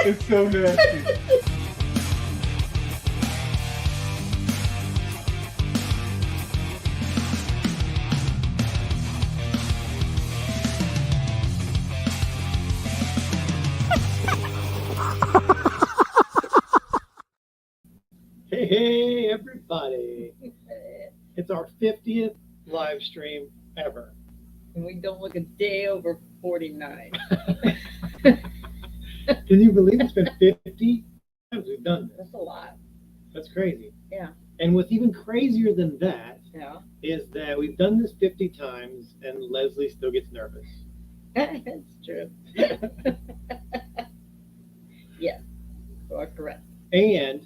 It's so nasty. Hey, everybody. It's our 50th live stream ever. And we don't look a day over 49. Can you believe it's been 50 times we've done this? That's a lot. That's crazy. Yeah. And what's even crazier than that is that we've done this 50 times and Leslie still gets nervous. That's true. Yes, you are correct. And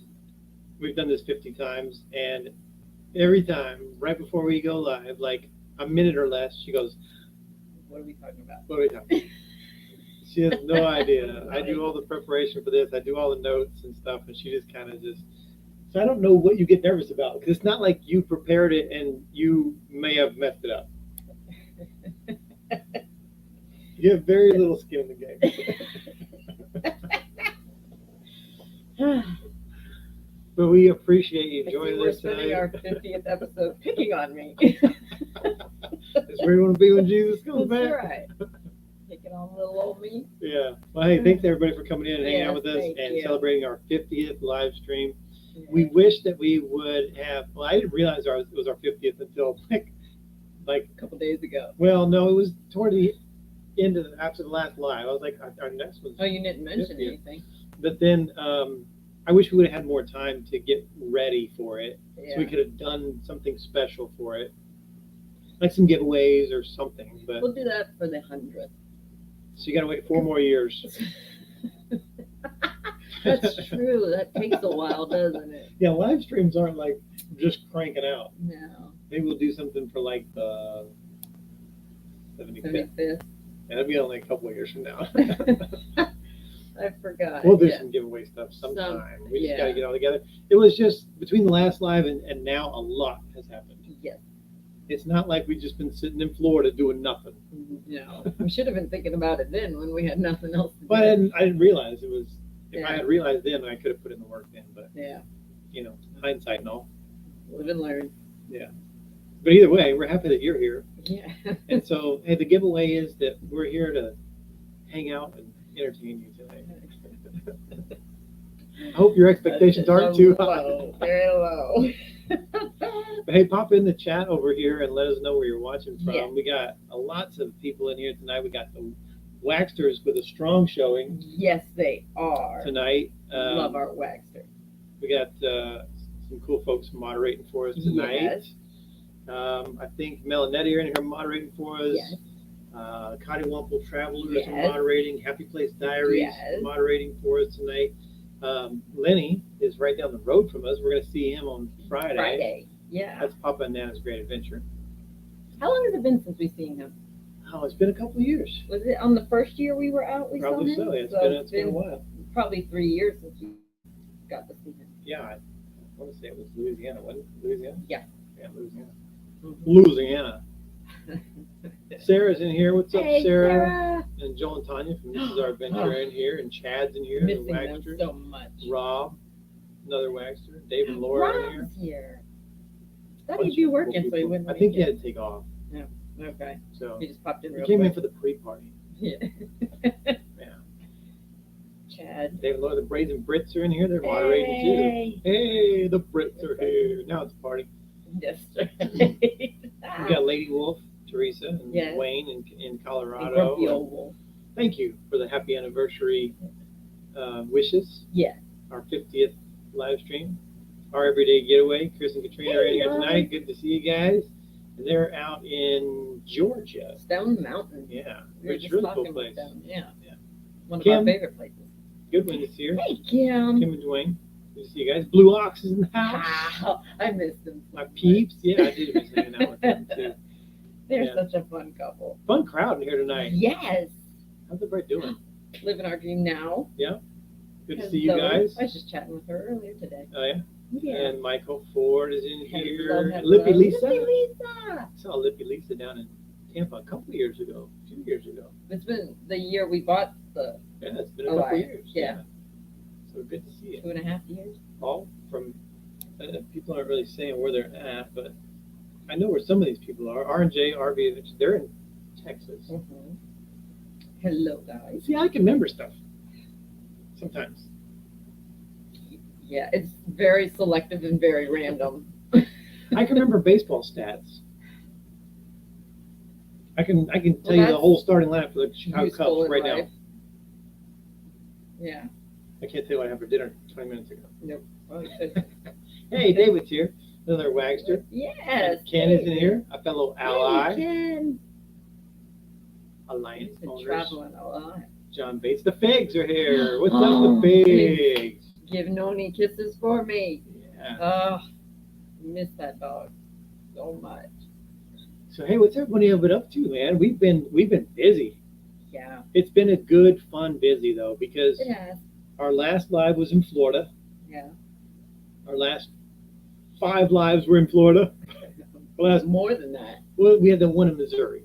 we've done this 50 times, and every time, right before we go live, like a minute or less, she goes, "What are we talking about? What are we talking about?" She has no idea. I do all the preparation for this. I do all the notes and stuff, and she just kind of just. So I don't know what you get nervous about, because it's not like you prepared it and you may have messed it up. You have very little skin in the game. But we appreciate you joining us tonight. We're spending our 50th episode picking on me. That's where you want to be when Jesus comes back. That's right. Picking on little old me. Yeah. Well, hey, thanks everybody for coming in and hanging out with us and you. Celebrating our 50th live stream. Yeah. We wish that we would have. Well, I didn't realize it was our 50th until like a couple days ago. Well, no, it was toward the end of after the last live. I was like, our next one's. Oh, you didn't mention 50th. anything. But then I wish we would have had more time to get ready for it, Yeah. so we could have done something special for it, like some giveaways or something. But we'll do that for the 100th. So you got to wait 4 more years. That's true. That takes a while, doesn't it? Yeah, live streams aren't like just cranking out. No. Maybe we'll do something for like the 75th. 75th. Yeah, that'll be only a couple of years from now. I forgot. We'll do some giveaway stuff sometime. We just got to get all together. It was just between the last live and now, a lot has happened. Yes. It's not like we've just been sitting in Florida doing nothing. No. We should have been thinking about it then when we had nothing else to do. But I didn't realize it was. If I had realized then, I could have put in the work then. But you know, hindsight and all. Live and learn. Yeah. But either way, we're happy that you're here. Yeah. And so, hey, the giveaway is that we're here to hang out and entertain you tonight. I hope your expectations aren't too high. Very low. But hey, pop in the chat over here and let us know where you're watching from. Yeah. We got lots of people in here tonight. We got the Waxsters with a strong showing. Yes, they are. Tonight. Love our Waxster. We got some cool folks moderating for us tonight. Yes. I think Mel and Nettie are in here moderating for us. Yes. Connie Wumple Travelers are moderating. Happy Place Diaries moderating for us tonight. Lenny is right down the road from us. We're going to see him on Friday. Yeah. That's Papa and Nana's Great Adventure. How long has it been since we've seen him? Oh, it's been a couple of years. Was it on the first year we were out? Probably saw him? so. Yeah, it's been a while. Probably 3 years since we got to see him. Yeah, I want to say it was Louisiana, wasn't it? Louisiana? Yeah. Yeah, Louisiana. Mm-hmm. Louisiana. Sarah's in here. What's up, Hey, Sarah? And Joel and Tanya from This Is Our Adventure are in here, and Chad's in here. Missing the them Waxster. so much. Rob, another Waxster. Dave and Laura are in here. Rob's here. Thought he'd be working, so he wouldn't. I think he had to take off. Yeah. Okay. So he just popped in real quick. He came in quick. for the pre-party. Yeah. Yeah. Chad. Dave and Laura, the Brazen Brits are in here. They're moderating too. Hey, the Brits are here. Now it's a party. Yes. We got Lady Wolf, Teresa, and Wayne in Colorado. And Grumpy Old Wolf. Thank you for the happy anniversary wishes. Yeah. Our 50th live stream. Our everyday getaway. Chris and Katrina are in here tonight. Good to see you guys. And they're out in Georgia. It's down the mountain. Yeah. It's a really cool place. Yeah. One of Kim, our favorite places. Goodwin is here. Hey, Kim. Kim and Dwayne. Good to see you guys. Blue Ox is in the house. Wow. I missed them. My peeps. Yeah, I did miss hanging out with them too. They're such a fun couple. Fun crowd in here tonight. Yes. How's everybody doing? Living our dream now. Yeah. Good to see you guys. I was just chatting with her earlier today. Oh, yeah? Yeah. And Michael Ford is in here. Hello. Lippy Lisa. Lippy Lisa. I saw Lippy Lisa down in Tampa a couple of years ago. 2 years ago. It's been the year we bought the. Yeah, it's been a couple of years. Yeah. So good to see you. 2.5 years. All from people aren't really saying where they're at, but I know where some of these people are. R&J, RV, they're in Texas. Mm-hmm. Hello, guys. See, I can remember stuff sometimes. Yeah, it's very selective and very random. I can remember baseball stats. I can tell you the whole starting lineup for the Chicago Useful Cubs in right now. life. Yeah. I can't tell you what I had for dinner 20 minutes ago. Nope. Well, you could- Hey, David's here. Another Wagster. Yes. Ken is in here. A fellow ally. Hey, Ken. Alliance Been owners. traveling a lot. John Bates. The Figs are here. What's Oh, up, the Figs? Give Noni kisses for me. Yeah. Oh, miss that dog so much. So hey, what's everybody been up to, man? We've been busy. Yeah, It's been a good, fun busy though, because it has. our last live was in Florida. Yeah. Our last 5 lives were in Florida. Last, More than that. well, we had the one in Missouri,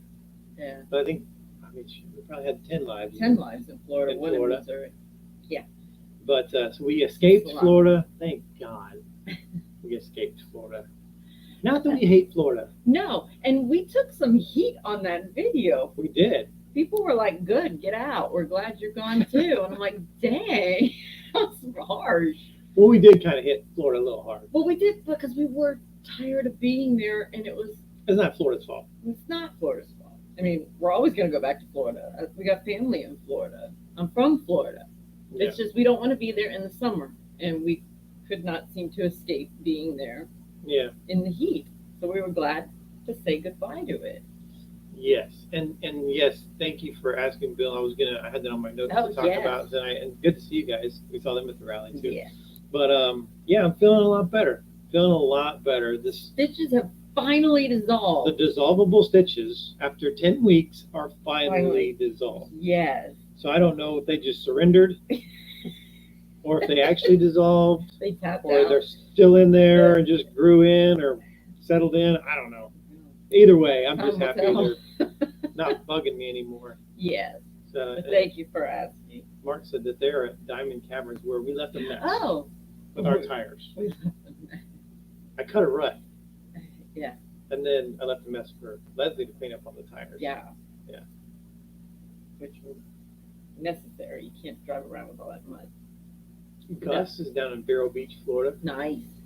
Yeah. but I mean, we probably had 10 lives. 10 lives in Florida, In 1 Florida. in Missouri. But so we escaped That's a lot. Florida. Thank God, we escaped Florida. Not that we hate Florida. No, and we took some heat on that video. We did. People were like, good, get out. We're glad you're gone too. And I'm like, dang, that's harsh. Well, we did kind of hit Florida a little hard. Well, we did because we were tired of being there, and it's not Florida's fault. not Florida's fault. I mean, we're always going to go back to Florida. We got family in Florida. I'm from Florida. Yeah. It's just we don't want to be there in the summer, and we could not seem to escape being there Yeah. in the heat. So we were glad to say goodbye to it. Yes, and yes, thank you for asking, Bill. I had that on my notes Oh, to talk yes. about tonight, and good to see you guys. We saw them at the rally too. Yeah. But yeah, I'm feeling a lot better. Feeling a lot better. This Stitches have finally dissolved. the dissolvable stitches after 10 weeks are finally dissolved. Yes. So I don't know if they just surrendered, or if they actually dissolved, They tapped or out. they're still in there and just grew in or settled in. I don't know. Either way, I'm just Time happy will they're not bugging me anymore. Yes. So, But thank you for asking. Mark said that they're at Diamond Caverns where we left a mess Oh. with our tires. We- I cut a rut, Yeah. and then I left a mess for Leslie to clean up on the tires. Yeah. Yeah. Which was necessary. You can't drive around with all that mud. Gus is down in Vero Beach, Florida. Nice.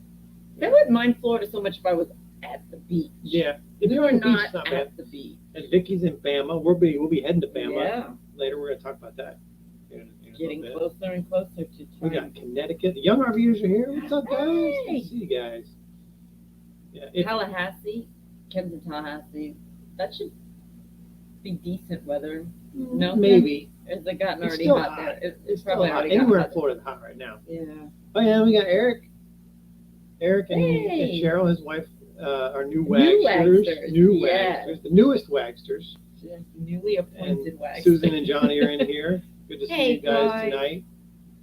I wouldn't mind Florida so much if I was at the beach. Yeah, if We you're were on the beach, not it's not at bad. the beach. And Vicky's in Bama. We'll be heading to Bama Yeah. later. We're gonna talk about that. In a Getting little bit. closer and closer to We trying. got Connecticut. The young RVers are here. What's up, guys? Good Hey. to see you guys. Yeah, it, Tallahassee, Ken's in Tallahassee. That should be decent weather. No, maybe. Has it gotten It's already still hot hot. there? It's It's still probably hot. already got Anywhere in hot. Florida is hot right now. Yeah. Oh yeah, we got Eric. Eric and Hey. Cheryl, his wife, are new New Wagsters. Wagsters, New yes. Wagsters. The newest Wagsters. Just newly And appointed wax. Susan and Johnny are in here. Good to see Hey, you guys guys. tonight.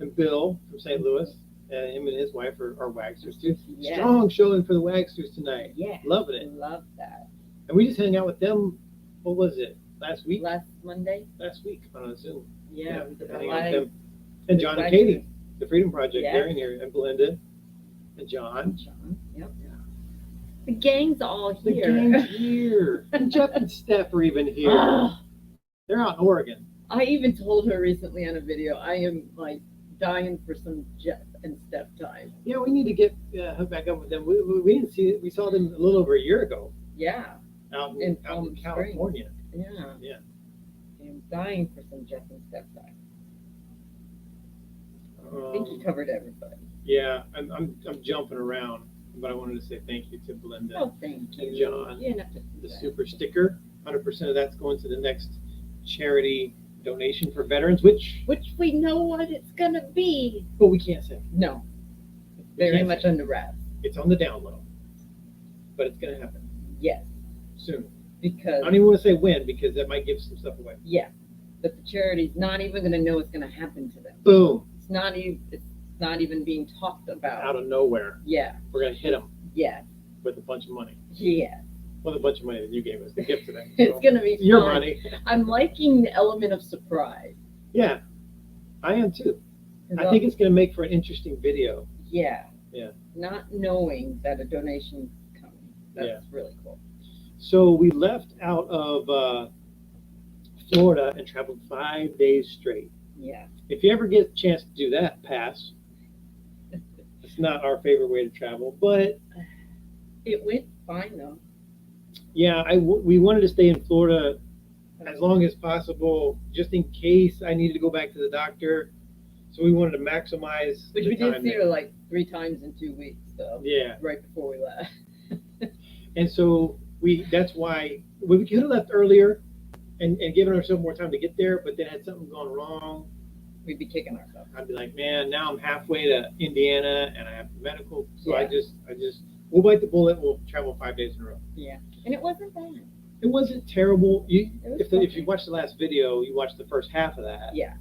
And Bill from St. Louis. Him and his wife are Wagsters too. Yes. Strong showing for the Wagsters tonight. Yeah. Loving it. Love that. And we just hung out with them, what was it, last week? Last Monday? Last week on a Zoom. Yeah. We did a hanging out with live. them. And with John and Wagsters. Katie, the Freedom Project, Yes. they're in here. And Belinda and John. John. Yep. Yeah. The gang's all The here. gang's here. And Jeff and Steph are even here. Ah, They're out in Oregon. I even told her recently on a video, I am like dying for some Jeff and Steph time. Yeah, we need to get hooked back up with them. We didn't see it. We saw them a little over a year ago Yeah. out In in Palm Springs. California. Yeah. Yeah. I'm dying for some Jeff and Steph time. I think you covered everybody. Yeah, I'm jumping around, but I wanted to say thank you to Belinda. Oh, thank you. And John. You didn't have to do The that. super sticker. 100% of that's going to the next charity donation for veterans, which Which we know what it's gonna be. but we can't say. No. It's We very can't much say. under wraps. It's on the down low, but it's gonna happen Yes. soon. Because I don't even want to say when because that might give some stuff away. yeah. But the charity's not even gonna know what's gonna happen to them. Boom, It's not even being talked about. out of nowhere, Yeah. we're gonna hit them Yeah. with a bunch of money. Yeah. Well, a bunch of money that you gave us, the gift today. It's So, gonna be your fun. money. I'm liking the element of surprise. Yeah, I am too. I think it's going to make for an interesting video. Yeah. Yeah. Not knowing that a donation's coming. That's Yeah. really cool. So we left out of Florida and traveled 5 days straight. Yeah. If you ever get a chance to do that, pass. It's not our favorite way to travel, but It went fine though. yeah, we wanted to stay in Florida as long as possible, just in case I needed to go back to the doctor. So we wanted to maximize Which the we did time see there. her like 3 times in 2 weeks though. Yeah, Right before we left. and so that's why we could have left earlier and given ourselves more time to get there, but then had something gone wrong. We'd be kicking ourselves. I'd be like, man, now I'm halfway to Indiana and I have medical, so Yeah. I just we'll bite the bullet. We'll travel 5 days in a row. Yeah. And it wasn't bad. It wasn't terrible. was If you watched the last video, you watched the first half of that. Yeah.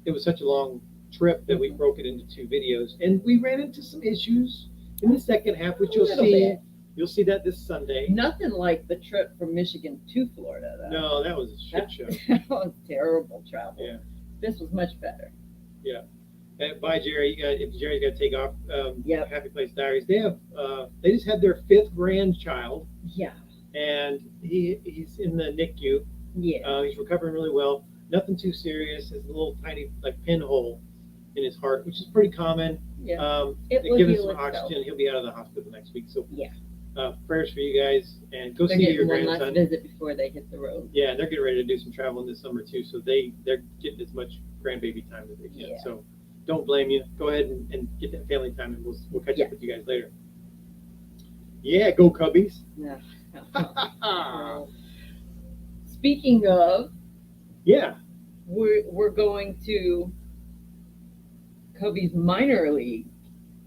It was such a long trip that we Mhm. broke it into 2 videos, and we ran into some issues in the second half, which you'll Little see. bit. You'll see that this Sunday. Nothing like the trip from Michigan to Florida though. No, that was a shit That, show. that was terrible travel. Yeah. This was much better. Bye, Jerry. If Jerry's got to take off, Yep. Happy Place Diaries. They just had their 5th grandchild, Yeah. and he's in the NICU. Yeah. He's recovering really well. Nothing too serious. Has a little tiny pinhole in his heart, which is pretty common. Yeah. It They will give him heal some itself. oxygen. He'll be out of the hospital next week. So Yeah. Prayers for you guys, and go They're see your getting one last grandson. visit before they hit the road. Yeah, and they're getting ready to do some traveling this summer too. So they're getting as much grandbaby time as they can. Yeah. So don't blame you. Go ahead and get that family time, and we'll catch Yeah. up with you guys later. Yeah, go Cubbies. Yeah. Speaking of, Yeah. we're going to Kobe's minor league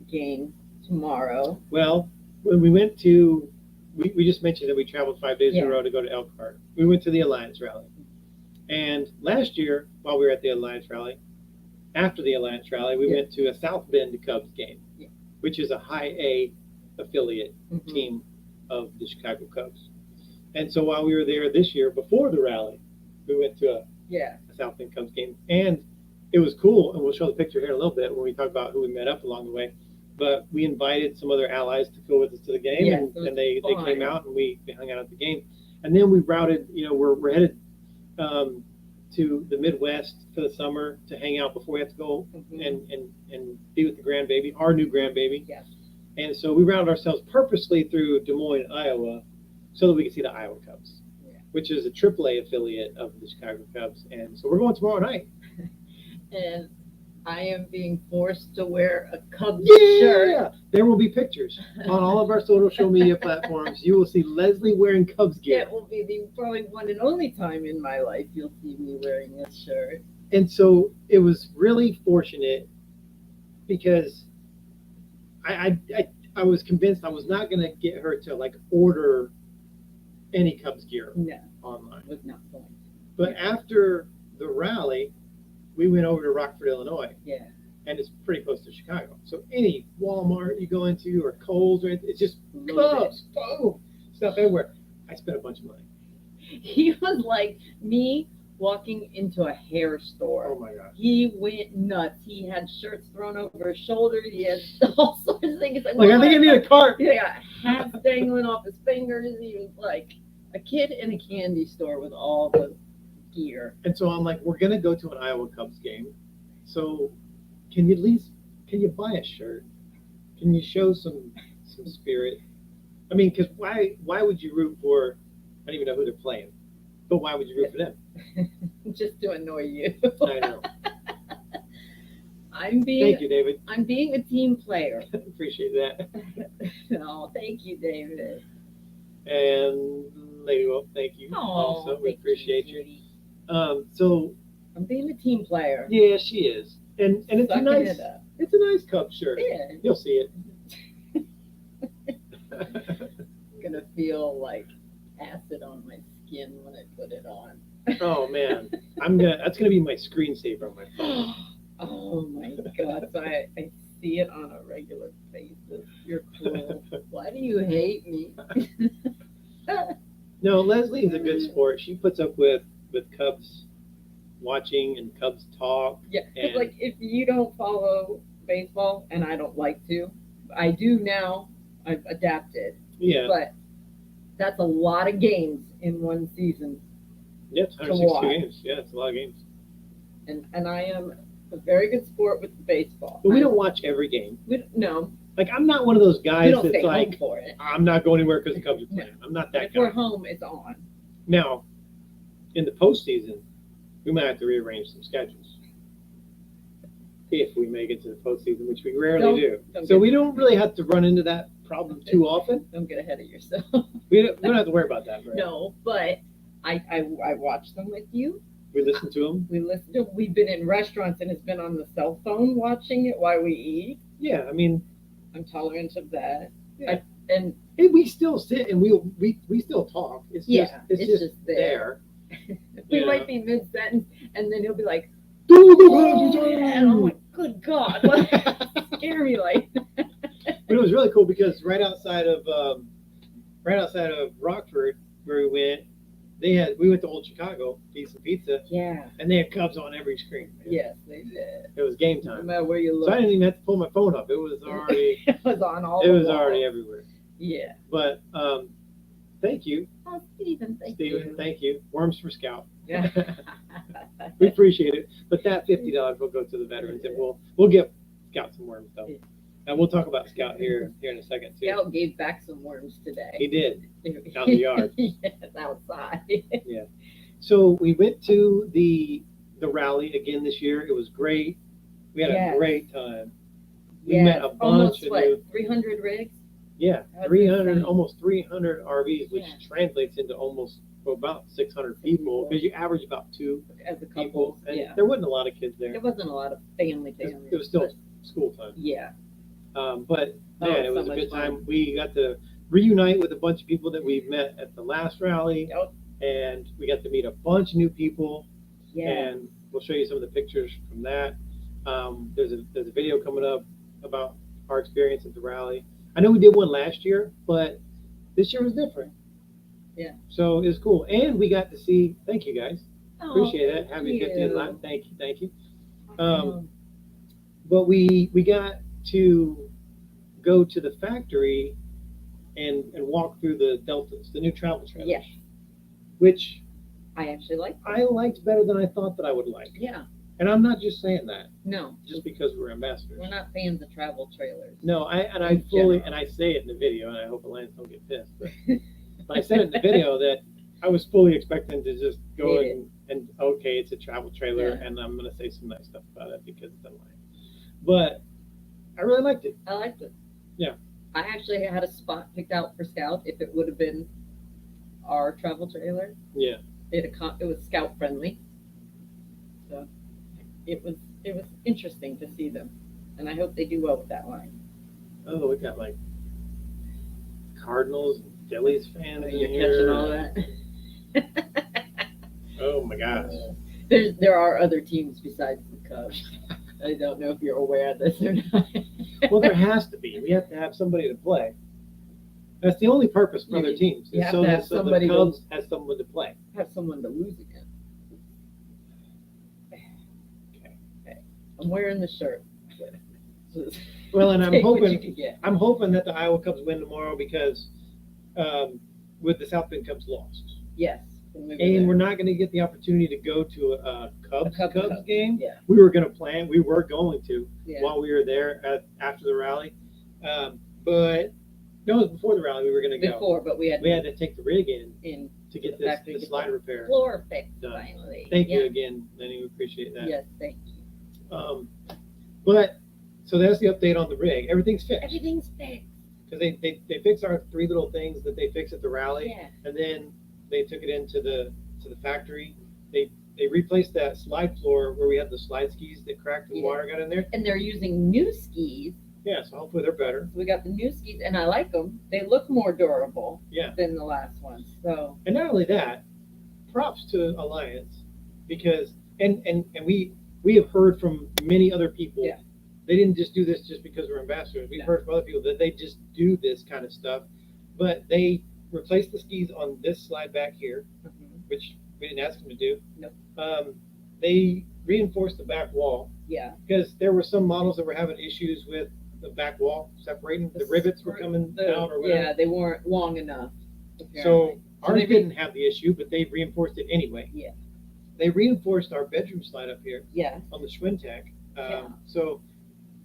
game tomorrow. Well, when we went to, we just mentioned that we traveled 5 days in Yeah. a row to go to Elkhart. We went to the Alliance Rally. And last year, while we were at the Alliance Rally, after the Alliance Rally, we Yeah. went to a South Bend Cubs game, Yeah. which is a high A affiliate Mhm. team of the Chicago Cubs. And so while we were there this year, before the rally, we went to a Yeah. South Bend Cubs game. And it was cool, and we'll show the picture here in a little bit when we talk about who we met up along the way. But we invited some other allies to go with us to the game, Yes, it was and they fun. came out, and we hung out at the game. And then we routed, we're headed to the Midwest for the summer to hang out before we have to go Mhm. and be with the grandbaby, our new grandbaby. Yes. And so we routed ourselves purposely through Des Moines, Iowa, so that we could see the Iowa Cubs, Yeah. which is a AAA affiliate of the Chicago Cubs. And so we're going tomorrow night. And I am being forced to wear a Cubs Yeah, shirt. there will be pictures on all of our social media platforms. You will see Leslie wearing Cubs gear. It will be the probably one and only time in my life you'll see me wearing this shirt. And so it was really fortunate because I was convinced I was not going to get her to order any Cubs gear No, online. was not going. But after the rally, we went over to Rockford, Illinois, Yeah. and it's pretty close to Chicago. So any Walmart you go into or Kohl's or anything, it's just Love Cubs, boom, stuff everywhere. I spent a bunch of money. He was like me walking into a hair store. Oh my gosh. He went nuts. He had shirts thrown over his shoulder. He had all sorts of things. Like, I think I need a cart. He got hats dangling off his fingers. He was like a kid in a candy store with all the gear. And so I'm like, we're going to go to an Iowa Cubs game. So can you buy a shirt? Can you show some spirit? I mean, because why would you root for, I don't even know who they're playing, but why would you root for them? Just to annoy you. I know. Thank Thank you, David. I'm being a team player. Appreciate that. No, thank you, David. And Lady Wolf, thank you. Also, we thank appreciate you. sweetie. So I'm being a team player. yeah, she is, and it's a Sucking nice, it up. it's a nice Cubs shirt. Yeah. You'll see it. Gonna feel like acid on my skin when I put it on. Oh man, that's gonna be my screensaver on my phone. Oh my God. So I see it on a regular basis. You're cool. Why do you hate me? No, Leslie is a good sport. She puts up with Cubs, watching and Cubs talk. Yeah, because And- like if you don't follow baseball, and I don't like to, I do now. I've adapted, Yeah, but that's a lot of games in one season, yeah, it's to 162 watch. games. Yeah, it's a lot of games. and I am a very good sport with baseball. But we don't watch every game. No, Like, I'm not one of those we guys don't that's stay home like, for it. I'm not going anywhere because the Cubs are playing. I'm not But that if we're guy. home, it's on. Now, in the postseason, we might have to rearrange some schedules if we make it to the postseason, which we rarely do. Don't So get- we don't really have to run into that problem too often. Don't get ahead of yourself. We don't have to worry about that. Right? No, but I watch them with you. We listen to them. We listen to. We've been in restaurants and it's been on the cell phone watching it while we eat. Yeah, I mean, I'm tolerant of that. Yeah. And hey, we still sit and we still talk. It's yeah, just it's just there. we Yeah. might be mid sentence, and then he'll be like, Go, go, "Oh," go, go, and I'm go. like, "Good God, what scare me like?" But it was really cool because right outside of Rockford, where we went, we went to Old Chicago, eat some pizza, Yeah. and they had Cubs on every screen. Man. Yes, they did. It was game No time. matter where you So look, I didn't even have to pull my phone up. It was already it was on all. it the was walls. already everywhere. Yeah. But thank you, Oh, Stephen, thank Stephen. you. Thank you. Worms for Scout. Yeah. We appreciate it. But that $50 will go to the veterans, and we'll give Scout some worms though. Yeah. And we'll talk about Scout here in a second too. Scout gave back some worms today. He did. Out in the yard. Yes, outside. So we went to the rally again this year. It was great. We had Yes. a great time. We Yes, met a bunch almost of what, new, 300 rigs? yeah, That's 300, insane. almost 300 RVs, which Yeah. translates into about 600 people because you average about 2 As a people. couple. And Yeah. there wasn't a lot of kids there. There wasn't a lot of family. It was still but school time. yeah. But Oh, man, it so was a much good time. fun. We got to reunite with a bunch of people that we've met at the last rally, Yep. and we got to meet a bunch of new people. Yeah. And we'll show you some of the pictures from that. There's a video coming up about our experience at the rally. I know we did one last year, but this year was different. Yeah. So it was cool, and we got to see. Thank you guys, Oh, appreciate it. thank Happy 50th you. live. Thank you. Awesome. But we got to go to the factory and walk through the deltas, the new travel trailers. Yes. Which I actually like. I liked better than I thought that I would like. Yeah. And I'm not just saying that No. just because we're ambassadors. We're not fans of travel trailers. No, I In fully, general. and I say it in the video, and I hope Alliance don't get pissed, but I said it in the video that I was fully expecting to just go Hate and okay, it's a travel trailer, Yeah. and I'm gonna say some nice stuff about it because it's Alliance. But I really liked it. I liked it. Yeah. I actually had a spot picked out for Scout if it would have been our travel trailer. Yeah. It was Scout friendly. So it was interesting to see them. And I hope they do well with that line. Oh, we got like Cardinals, Phillies fans in You're here. catching all that. Oh my gosh. There are other teams besides the Cubs. I don't know if you're aware of this or not. Well, there has to be. We have to have somebody to play. That's the only purpose for other teams. You is have so to that have so the somebody to- Cubs has someone to play. Have someone to lose against. Okay. I'm wearing the shirt. Well, and I'm Take what you hoping can get. that the Iowa Cubs win tomorrow because with the South Bend Cubs lost. Yes. when we were And there. we're not going to get the opportunity to go to a Cubs Cubs game. Yeah. We were going to Yeah. while we were there after the rally. But no, it was before the rally we were going to go. Before, but we had To take the rig in in to get the factory this to slide get repair. floor fixed done. finally. Thank Yeah. you again, Lenny. We appreciate that. Yes, thank you. But so that's the update on the rig. Everything's fixed Everything's fixed. because they fixed our 3 little things that they fixed at the rally, Yeah. and then they took it into the factory. They replaced that slide floor where we had the slide skis that cracked and Yeah. water got in there. And they're using new skis. Yeah, so hopefully they're better. So we got the new skis, and I like them. They look more durable Yeah, than the last ones. So and not only that, props to Alliance because and we have heard from many other people. Yeah. They didn't just do this just because we're ambassadors. We've No. heard from other people that they just do this kind of stuff. But they replaced the skis on this slide back here, which we didn't ask them to do. Nope. they reinforced the back wall Yeah. because there were some models that were having issues with the back wall separating. The rivets were coming out or whatever. Yeah, they weren't long enough. So apparently. ours they didn't have the issue, but they reinforced it anyway. Yeah. They reinforced our bedroom slide up here Yeah. on the Schwintek. Yeah. So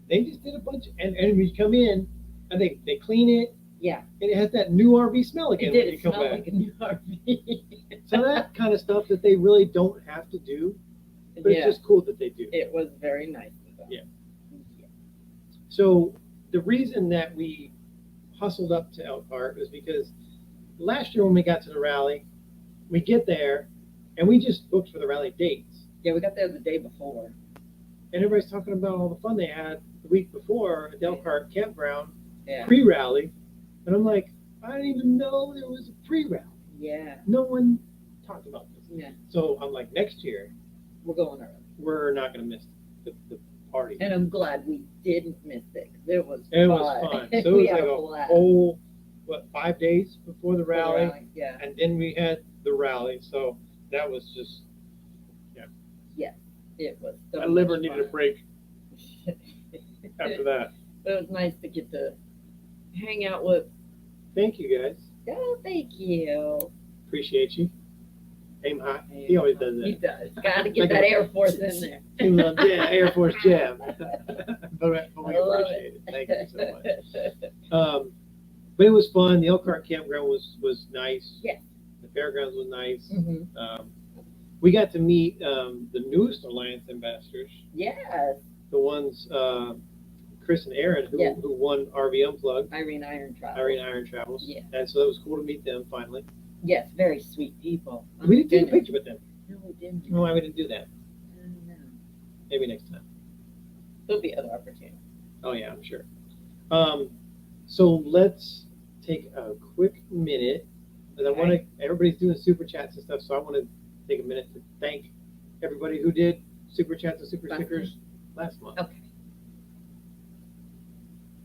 they just did a bunch, and when you come in, and they clean it, Yeah. and it has that new RV smell again It did. when you It come smelled back. like a new RV. So that kind of stuff that they really don't have to do, but it's just cool that they do. It was very nice of them. Yeah. So the reason that we hustled up to Elkhart was because last year when we got to the rally, we get there and we just booked for the rally dates. Yeah, we got there the day before. And everybody's talking about all the fun they had the week before at Elkhart Campground, Yeah. pre-rally. And I'm like, I didn't even know there was a pre-rally. Yeah. No one talked about this. Yeah. So I'm like, next year, We're going early. we're not going to miss the party. And I'm glad we didn't miss it because it was It fun. was fun. So it We was had like a a blast. whole, 5 days before the For the rally, Yeah. and then we had the rally. So that was just, It was so my liver much needed a fun. break after that. But it was nice to get to hang out with. Thank you guys. Oh, thank you. Appreciate you. Aim high. He always does He that. does. Got to get Like that a- Air Force in there. He loves, yeah, Air Force jab. but we I love appreciate it. Thank you so much. But it was fun. The Elkhart Campground was nice. Yeah. The fairgrounds was nice. Mhm. We got to meet the newest Alliance ambassadors, Yes. the ones Chris and Aaron Yeah. who won RV Unplugged, Irene Iron Travel. Irene Iron Travels. Yeah. And so it was cool to meet them finally. Yes, very sweet people. Oh, We didn't take a goodness. picture with them. No, we didn't. I don't know why we didn't do that. I don't know. Maybe next time. There'll be other opportunities. Oh yeah, I'm sure. So let's take a quick minute, because I want to. Everybody's doing super chats and stuff, so I want to take a minute to thank everybody who did super chats and super Last stickers last month. Okay.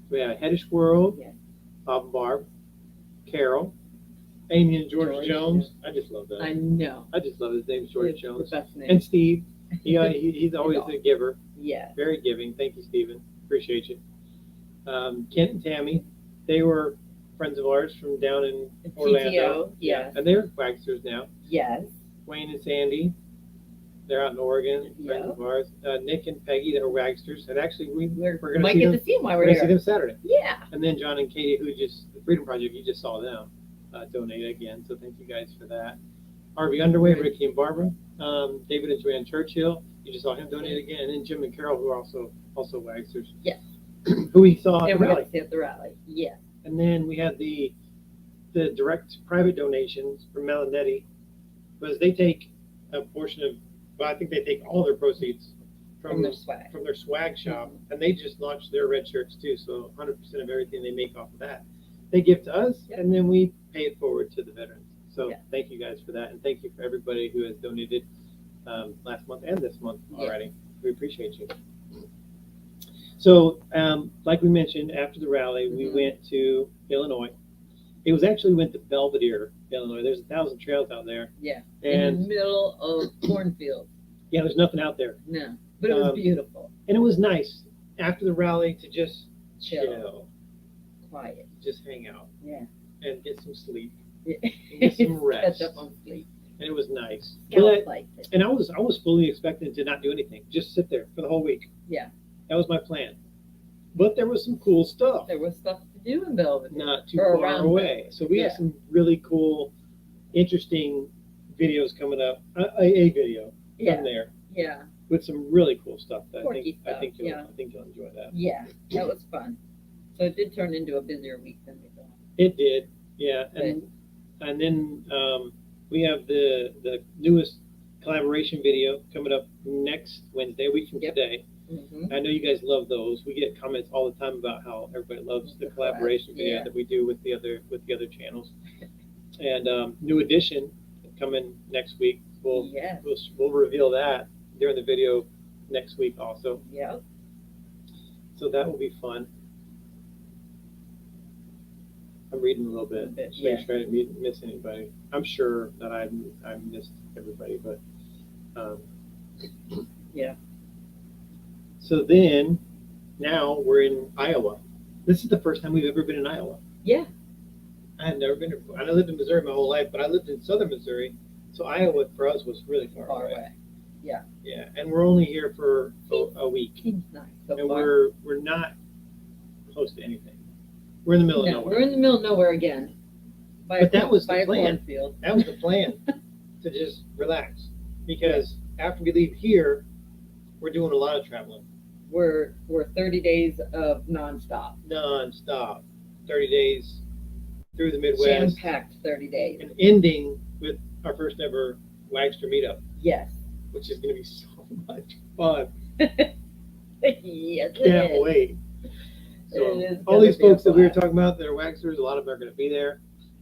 We had Headish World, Yeah. Bob and Barb, Carol, Amy and George George, Jones. I just love that. I know. I just love his name, George It's Jones. The best name. And Steve. He's always a giver. Yeah. Very giving. Thank you, Stephen. Appreciate you. Kent and Tammy, they were friends of ours from down in Orlando. TTO, yes. And they're Wagsters now. Yes. Wayne and Sandy, they're out in Oregon, friends Yeah. of ours. Nick and Peggy, that were Wagsters. And actually, we're going to Might see get them. to see them while We're we're going to see here. them Saturday. Yeah. And then John and Katie, who just, the Freedom Project, you just saw them donate again. So thank you guys for that. RV Underway, Ricky and Barbara. David and Joanne Churchill, you just saw him donate again. And then Jim and Carol, who are also Wagsters. Yes. Who we saw at And the we're rally. going to see at the rally. Yeah. And then we had the direct private donations from Melanetti, because they take a portion of, well, I think they take all their proceeds From their swag. from their swag shop, and they just launched their red shirts too. So 100% of everything they make off of that, they give to us, Yep. and then we pay it forward to the veterans. So Yeah. thank you guys for that, and thank you for everybody who has donated last month and this month Yeah. already. We appreciate you. So, like we mentioned, after the rally, we Mhm. went to Illinois. It was actually went to Belvedere, Illinois. There's 1,000 trails out there, Yeah. In and the middle of cornfield. yeah, there's nothing out there. No. But it was beautiful. And it was nice after the rally to just Chill. chill, Quiet. just hang out Yeah. and get some sleep. Yeah. Get some rest. Catch up on sleep. And it was nice. Scout liked it. And I was fully expecting to not do anything, just sit there for the whole week. Yeah. That was my plan. But there was some cool stuff, There was stuff to do in Belvedere. not too Or far around away. So we have Yeah. some really cool, interesting videos coming up. A video Yeah. from there Yeah. with some really cool stuff. That Quirky I think stuff, yeah. you'll enjoy that. Yeah. That was fun. So it did turn into a busier week than we thought. It did, yeah. And then we have the newest collaboration video coming up next Wednesday, a week from Yep. today. Mm-hmm. I know you guys love those. We get comments all the time about how everybody loves the The collaboration collabs, video yeah. that we do with the other channels. And new edition coming next week. Yes. We'll reveal that during the video next week also. Yep. So that will be fun. I'm reading a little bit. Just Yeah. make sure I didn't miss anybody. I'm sure that I missed everybody, but Yeah. So then, now we're in Iowa. This is the first time we've ever been in Iowa. Yeah. I had never been there before. I lived in Missouri my whole life, but I lived in southern Missouri, so Iowa for us was really far away. Yeah. Yeah, and we're only here for a week, Seems nice. So and far. we're not close to anything. We're in the middle of No, nowhere. we're in the middle of nowhere again. But that was the by a plan. cornfield. That was the plan, to just relax, because after we leave here, we're doing a lot of traveling. We're 30 days of nonstop. Non-stop, 30 days through the Midwest, Jam-packed 30 days. and ending with our first ever Wagster meetup, Yes. which is going to be so much fun. Yes, it Can't is. wait. It So is all gonna these be a folks that we were blast. talking about that are Waxers, a lot of them are going to be there,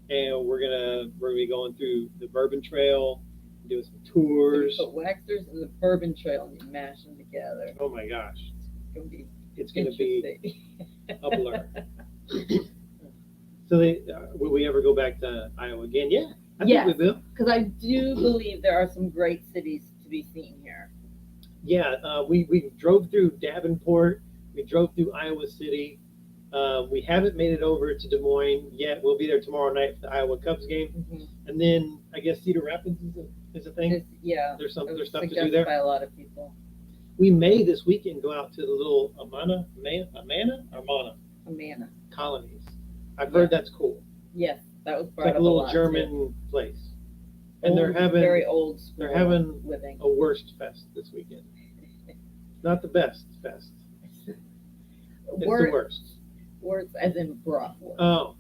and we're gonna be going through the Bourbon Trail, doing some tours. You put Waxers and the Bourbon Trail and you mash them together. Oh my gosh, It's gonna be it's going to be interesting. a blur. So will we ever go back to Iowa again? Yeah, I Yes. think we will. Because I do believe there are some great cities to be seen here. Yeah, we drove through Davenport, we drove through Iowa City. We haven't made it over to Des Moines yet. We'll be there tomorrow night for the Iowa Cubs game, Mm-hmm. and then I guess Cedar Rapids is a thing. Yeah. There's it was stuff to do suggested there. by a lot of people. We may this weekend go out to the little Amana Amana. colonies. I've heard that's cool. Yes, that was It's brought like a up little lot, German too. place, and they're Old, having very old school they're having living. a worst fest this weekend. Not the best fest. It's the worst. Words as in bratwurst. Oh,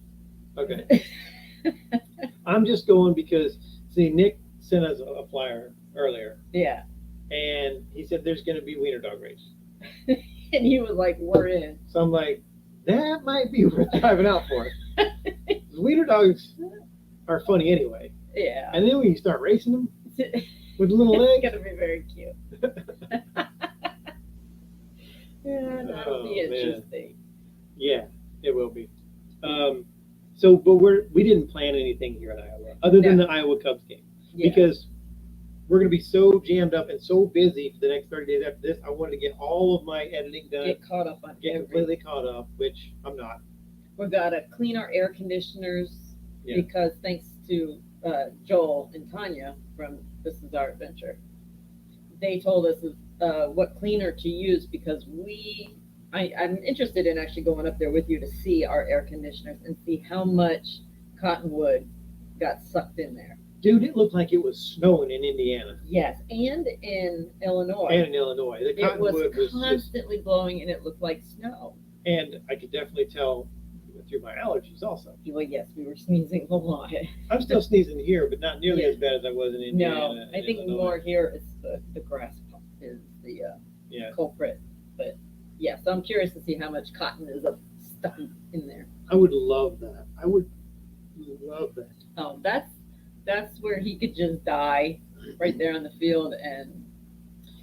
okay. I'm just going because, see, Nick sent us a flyer earlier, Yeah. and he said there's going to be wiener dog race. And he was like, we're in. So I'm like, that might be worth driving out for. Wiener dogs are funny anyway. Yeah. And then when you start racing them with little legs, It's going to be very cute. Yeah, that'll be Oh, man. interesting. yeah, it will be. But we didn't plan anything here in Iowa other than No. the Iowa Cubs game. Yeah. Because we're going to be so jammed up and so busy for the next 30 days after this. I wanted to get all of my editing done, Get caught up on get everything. completely caught up, which I'm not. We've got to clean our air conditioners Yeah. because thanks to Joel and Tanya from This Is Our Adventure, they told us what cleaner to use because I'm interested in actually going up there with you to see our air conditioners and see how much cottonwood got sucked in there. Dude, it looked like it was snowing in Indiana Yes, and in Illinois. and in Illinois. The It was cottonwood was just, constantly blowing and it looked like snow. and I could definitely tell through my allergies also. Well, yes, we were sneezing a lot. I'm still sneezing here, but not nearly Yeah. as bad as I was in Indiana. No, and I think Illinois. more here it's the grass is the Yeah. culprit. But yeah, so I'm curious to see how much cotton is stuck in there. I would love that. I would love that. Oh, that's where he could just die right there on the field and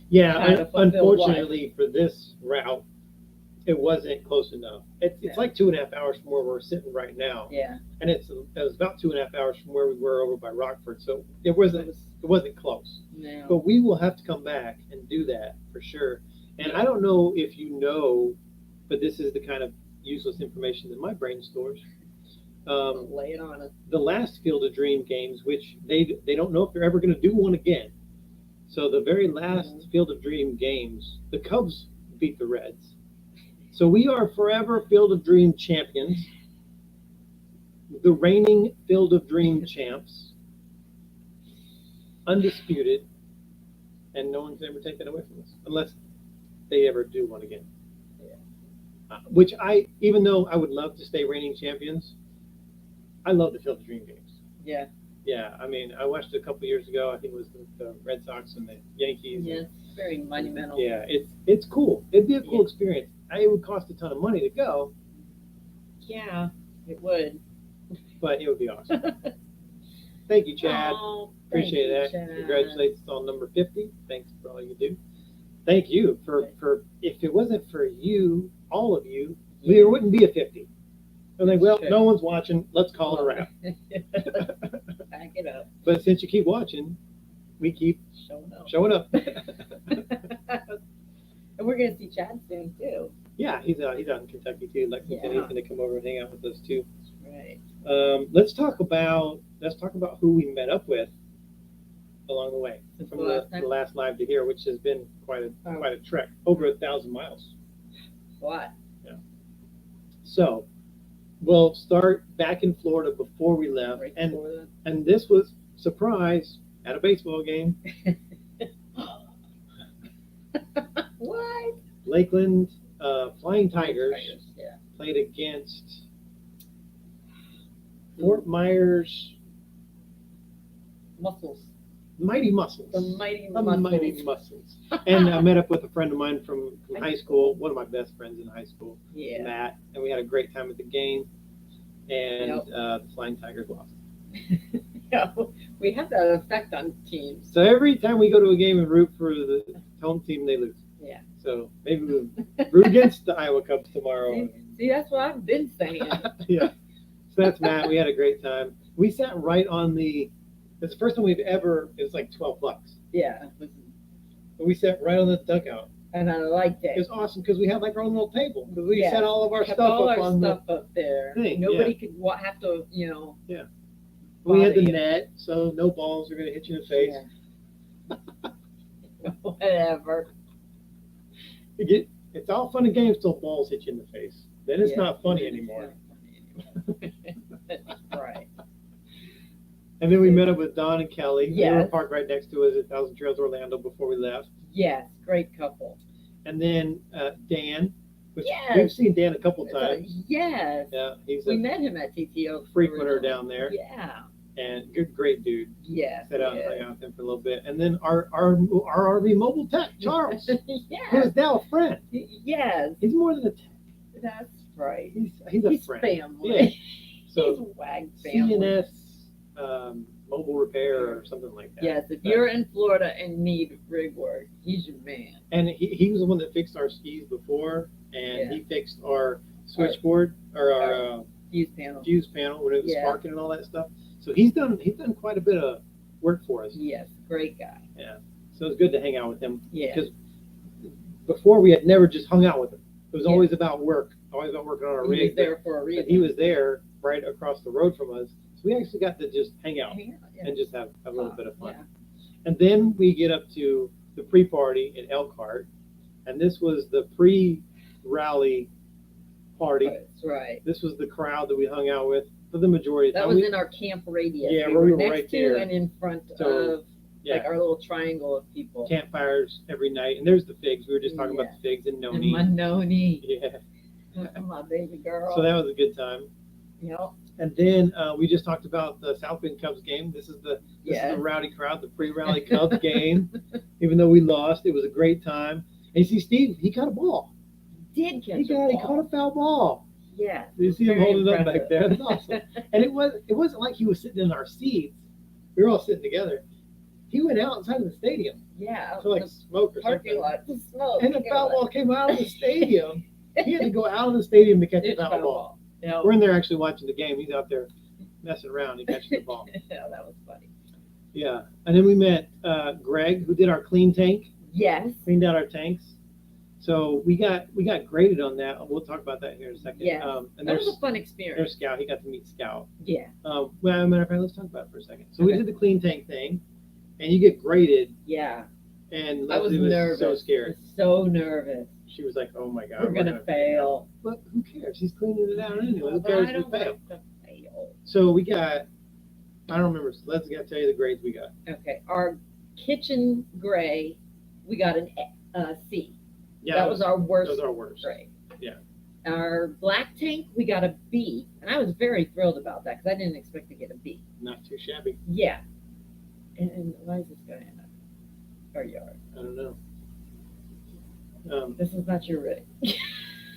Yeah, Kind of fulfilled unfortunately for this route, it wasn't close enough. It's Yeah. like 2.5 hours from where we're sitting right now, yeah. and it was about 2.5 hours from where we were over by Rockford. So it wasn't close. No. But we will have to come back and do that for sure. And I don't know if you know, but this is the kind of useless information that my brain stores. Lay it on us. The last Field of Dream games, which they don't know if they're ever going to do one again. So the very last Field of Dream games, the Cubs beat the Reds. So we are forever Field of Dream champions, the reigning Field of Dream champs, undisputed, and no one can ever take that away from us unless they ever do one again. Which even though I would love to stay reigning champions, I love the Field of Dream games. Yeah. Yeah, I mean, I watched it a couple years ago. I think it was the Red Sox and the Yankees. Yes. Very monumental. Yeah, it's cool. It'd be a cool experience. It would cost a ton of money to go, Yeah, it would. but it would be awesome. Thank you, Chad. Oh, thank Appreciate you, that. Chad. Congratulations on number 50. Thanks for all you do. Thank you for if it wasn't for you, all of you, there wouldn't be a 50. I'm like, well, Sure. no one's watching. Let's call it a wrap. Back it up. But since you keep watching, we keep Showing up. showing up. And we're gonna see Chad soon too. Yeah, he's out in Kentucky too, Lexington. Yeah. He's gonna come over and hang out with us too. Right. Let's talk about who we met up with along the way Since from the last time? the last live to here, which has been quite Oh. a trek, over 1,000 miles. What? So we'll start back in Florida before we left, Right and before that. and this was surprise at a baseball game. What? Lakeland Flying Tigers Yeah. played against Fort Myers Muscles. Mighty Muscles. The mighty The muscles. Mighty Muscles. And I met up with a friend of mine from high school, one of my best friends in high school, Yeah. Matt, and we had a great time at the game. And Yep. the Flying Tigers lost. Yeah. We have that effect on teams. So every time we go to a game and root for the home team, they lose. Yeah. So maybe we'll root against the Iowa Cubs tomorrow. See, that's what I've been saying. Yeah. So that's Matt. We had a great time. We sat right on it's the first time we've ever, it was like $12. Yeah. But we sat right on the dugout. And I liked It it. was awesome because we had like our own little table. Because we Yeah. set all of our Kept stuff all up our on stuff up there. thing, Nobody could have to, we had the bother you. net, so no balls are going to hit you in the face. Yeah. Whatever. It's all fun and games till balls hit you in the face. Then it's Yeah. not funny anymore. Right. And then we met up with Don and Kelly. They were Yes. parked right next to us at Thousand Trails Orlando before we left. Yes, great couple. And then Dan, which Yes. we've seen Dan a couple times. Yes. Yeah, he's We a met him at TTO. frequenter originally. down there, Yeah. and great dude. Yes. Sat out and hung out with him for a little bit. And then our RV mobile tech, Charles, who Yes. is now a friend. Yes. He's more than a tech. That's right. He's a He's friend. family. Yeah. He's So Wag family. CNS mobile repair or something like that. Yes, if you're in Florida and need rig work, he's your man. And he was the one that fixed our skis before, and Yeah. he fixed our switchboard or our Fuse panel. fuse panel when it was Yeah. sparking and all that stuff. So he's done quite a bit of work for us. Yes, great guy. So it's good to hang out with him. Yeah. Because before we had never just hung out with him. It was Yeah. always about work, always about working on our He was rig. there for a But reason. he was there right across the road from us. So we actually got to just hang out Hang out, yeah. and just have a little bit of fun. Yeah. And then we get up to the pre-party in Elkhart, and this was the pre-rally party. That's right. This was the crowd that we hung out with for the majority of the That time. was in our camp radius. Yeah, we where we were were next right to there. and in front So, of yeah, like our little triangle of people. campfires every night, and there's the figs. We were just talking about Yeah. the figs and And noni. my noni. Yeah, My baby girl. so that was a good time. Yep. And then we just talked about the South Bend Cubs game. This is the Yeah. rowdy crowd, the pre-rally Cubs game. Even though we lost, it was a great time. And you see, Steve, he caught a ball. Did catch He caught ball. a foul ball. Yeah. You see him Very holding it up impressive. back there. That's awesome. And it wasn't like he was sitting in our seats. We were all sitting together. He went outside of the stadium Yeah. to like the smoke or parking something. lot to smoke. And the Yeah, foul like- ball came out of the stadium. He had to go out of the stadium to catch a It's foul ball. Yeah. We're in there actually watching the game. He's out there messing around. He catches the ball. Yeah, that was funny. Yeah. And then we met Greg, who did our clean tank, Yes. cleaned out our tanks. So we got graded on that. We'll talk about that here in a second. Yes. And That was there's a fun experience. Scout. He got to meet Scout. Yeah. Well, matter of fact, let's talk about it for a second. So we Okay. did the clean tank thing, and you get graded, Yeah. and I was Leslie nervous. so scared. So nervous. She was like, "Oh my God, We're gonna fail. But who cares? He's cleaning it out anyway. Who But cares I if we don't fail? like to fail. So we got, I don't remember. Let's tell you the grades we got. Okay. Our kitchen gray, we got an C. Yeah, That was our that worst was our worst. grade. Yeah. Our black tank, we got a B. And I was very thrilled about that because I didn't expect to get a B. Not too shabby. Yeah. And why is this going in our yard? I don't know. This is not your rig.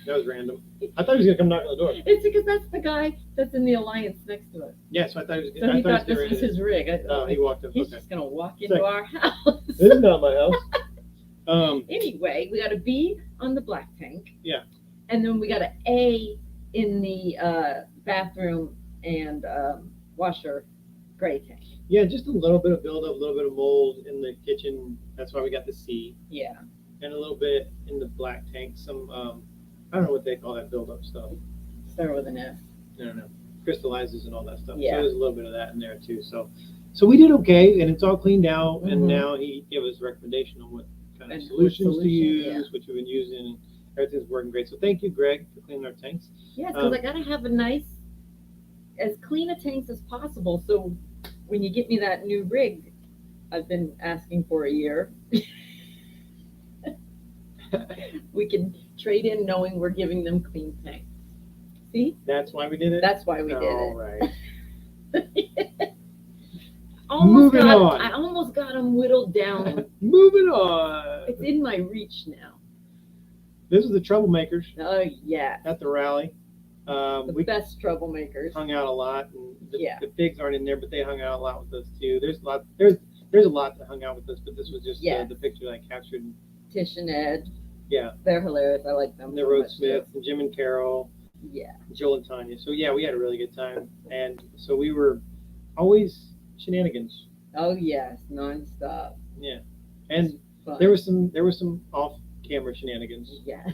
That was random. I thought he was gonna come knock on the door. It's because that's the guy that's in the alliance next to us. Yeah, so I thought he was. So he I thought he this was his rig. Oh, he walked up. He's Okay. just gonna walk into Second. our house. This is not my house. Anyway, we got a B on the black tank. Yeah. And then we got an A in the bathroom and washer Gray tank. Yeah, just a little bit of buildup, a little bit of mold in the kitchen. That's why we got the C. Yeah. And a little bit in the black tank. Some, I don't know what they call that buildup stuff. Start with an F. I don't know. Crystallizes and all that stuff. Yeah. So there's a little bit of that in there too. So we did okay, and it's all cleaned out. Mhm. And now he gave us a recommendation on what kind of And what solutions to solution, use, yeah. which we've been using, and everything's working great. So thank you, Greg, for cleaning our tanks. Yeah, because I gotta have a nice, as clean a tanks as possible. So when you get me that new rig, I've been asking for a year. We can trade in knowing we're giving them clean tanks. See? That's why we did it. That's why we did All it. right. Almost Moving on. I almost got them whittled down. Moving on. It's in my reach now. This is the troublemakers Oh yeah, at the rally. the We best troublemakers. hung out a lot, and Yeah. the pigs aren't in there, but they hung out a lot with us too. There's a lot. There's a lot that hung out with us, but this was just Yeah. the picture that I captured. Tish and Ed. Yeah, They're hilarious. I like them. and the so Road much, too. Smiths and Jim and Carol, Yeah. Joel and Tanya. So yeah, we had a really good time, and so we were always shenanigans. Oh yes, nonstop. Yeah, and Fun. there was some off-camera shenanigans Yeah.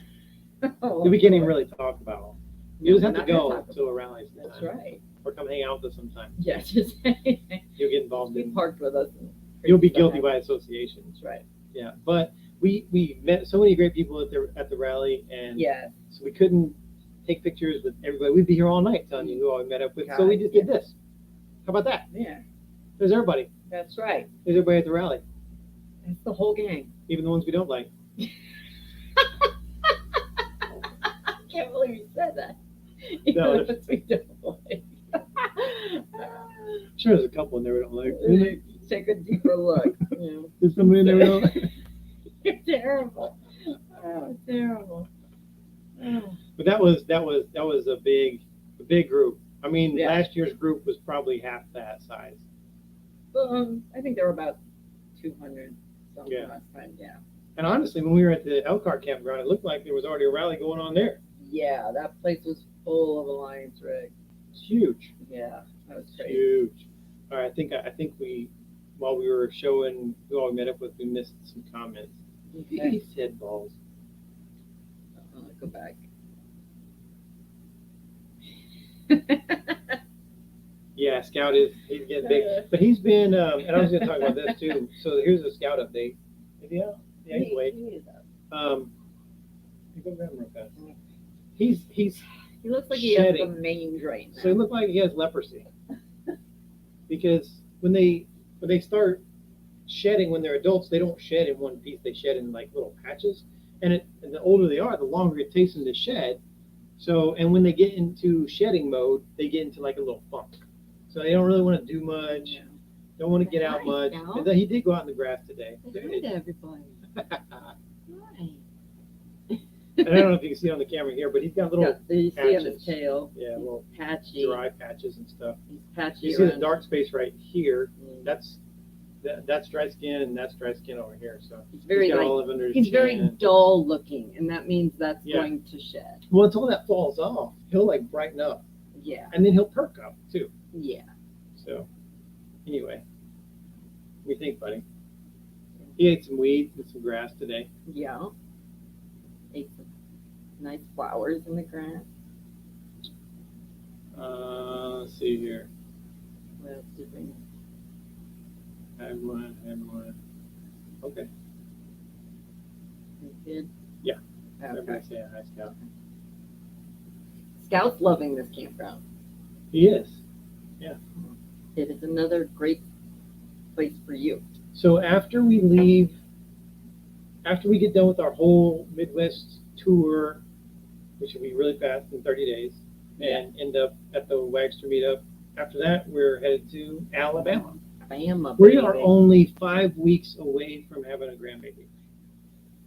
that we can't even really talk about. You just have to We're not gonna go talk to a rally That's sometime, right. or come hang out with us sometime. Yeah, just You'll get involved be in. parked with us. You'll be guilty by association. That's right. Yeah, but we met so many great people at the rally, and Yeah. so we couldn't take pictures with everybody. We'd be here all night telling you who all we met up with. So we God, just did this. How about that? Yeah. There's everybody. That's right. There's everybody at the rally, That's the whole gang. even the ones we don't like. I can't believe you said that. No, Even if we don't like. Sure, there's a couple in there we don't like. Take a deeper look. You know. There's somebody in there we don't like. You're terrible. Oh, terrible. Oh. But that was a big group. I mean, Yeah. last year's group was probably half that size. I think there were about 200 something Yeah. last time. Yeah. And honestly, when we were at the Elkhart campground, it looked like there was already a rally going on there. Yeah, that place was full of Alliance rigs. It's huge. Yeah, that was crazy. Huge. All right, I think we, while we were showing who all we met up with, we missed some comments. Okay. He said balls. Go back. Yeah, Scout he's getting big, but he's been, and I was going to talk about this too. So here's a Scout update. Yeah, he's awake. You go grab him real fast. He's He looks like he has shedding. the mange right now. So he looked like he has leprosy. Because when they start shedding when they're adults, they don't shed in one piece. They shed in like little patches. And the older they are, the longer it takes them to shed. So, and when they get into shedding mode, they get into like a little funk. So they don't really want to do much. Yeah. Don't want to get out Hi, much. Scout. And then he did go out in the grass today. Say hi to everybody. Hi. And I don't know if you can see it on the camera here, but he's got little You see on his patches. tail. Yeah, He's little patchy. dry patches and stuff. He's patchy. You see the around- dark space right here. Mm. That's dry skin, and that's dry skin over here. So He's very he's got like, olive under his he's very chin. dull looking, and that means that's Yeah. going to shed. Well, until that falls off, he'll like brighten up, Yeah. and then he'll perk up too. Yeah. So anyway, what do you think, buddy? He ate some weed and some grass today. Yeah. Ate some nice flowers in the grass. Let's see here. What else did we? Had one. Okay. We did? Yeah. Okay. Everybody say hi, Scout. Scout's loving this campground. He is. It is another great place for you. So after we get done with our whole Midwest tour, which will be really fast in 30 days, and end up at the Wagster meetup, after that, we're headed to Alabama. Bama, We baby. are only 5 weeks away from having a grandbaby.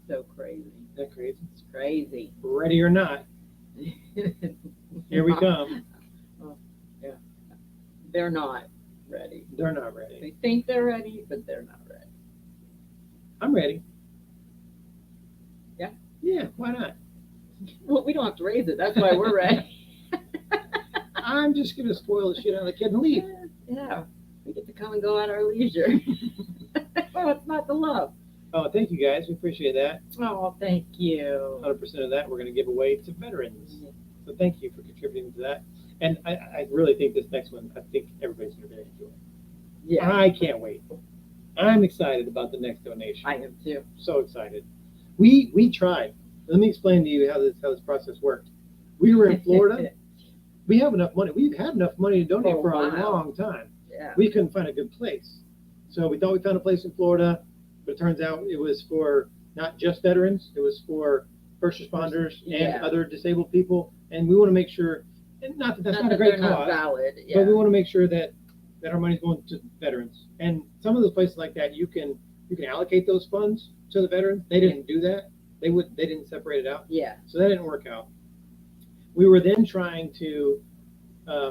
So crazy. Isn't that crazy? It's crazy. Ready or not, here we come. Oh, yeah. They're not ready. They're not ready. They think they're ready, but they're not ready. I'm ready. Yeah? Yeah, why not? Well, we don't have to raise it. That's why we're ready. I'm just going to spoil the shit out of the kid and leave. Yeah. We get to come and go at our leisure. Oh, it's not the love. Oh, thank you guys. We appreciate that. Oh, thank you. 100% of that we're going to give away to veterans. So thank you for contributing to that. And I really think this next one, I think everybody's going to really enjoy. Yeah, I can't wait. I'm excited about the next donation. I am too. So excited. We tried. Let me explain to you how this process worked. We were in Florida. We have enough money. We've had enough money to donate for a long time. Yeah. We couldn't find a good place. So we thought we found a place in Florida, but it turns out it was for not just veterans. It was for first responders and other disabled people. And we want to make sure, and not that that's not a great cause, not valid. Yeah. but we want to make sure that our money's going to veterans. And some of those places like that, you can allocate those funds to the veterans. They didn't do that. They didn't separate it out. Yeah. So that didn't work out. We were then trying to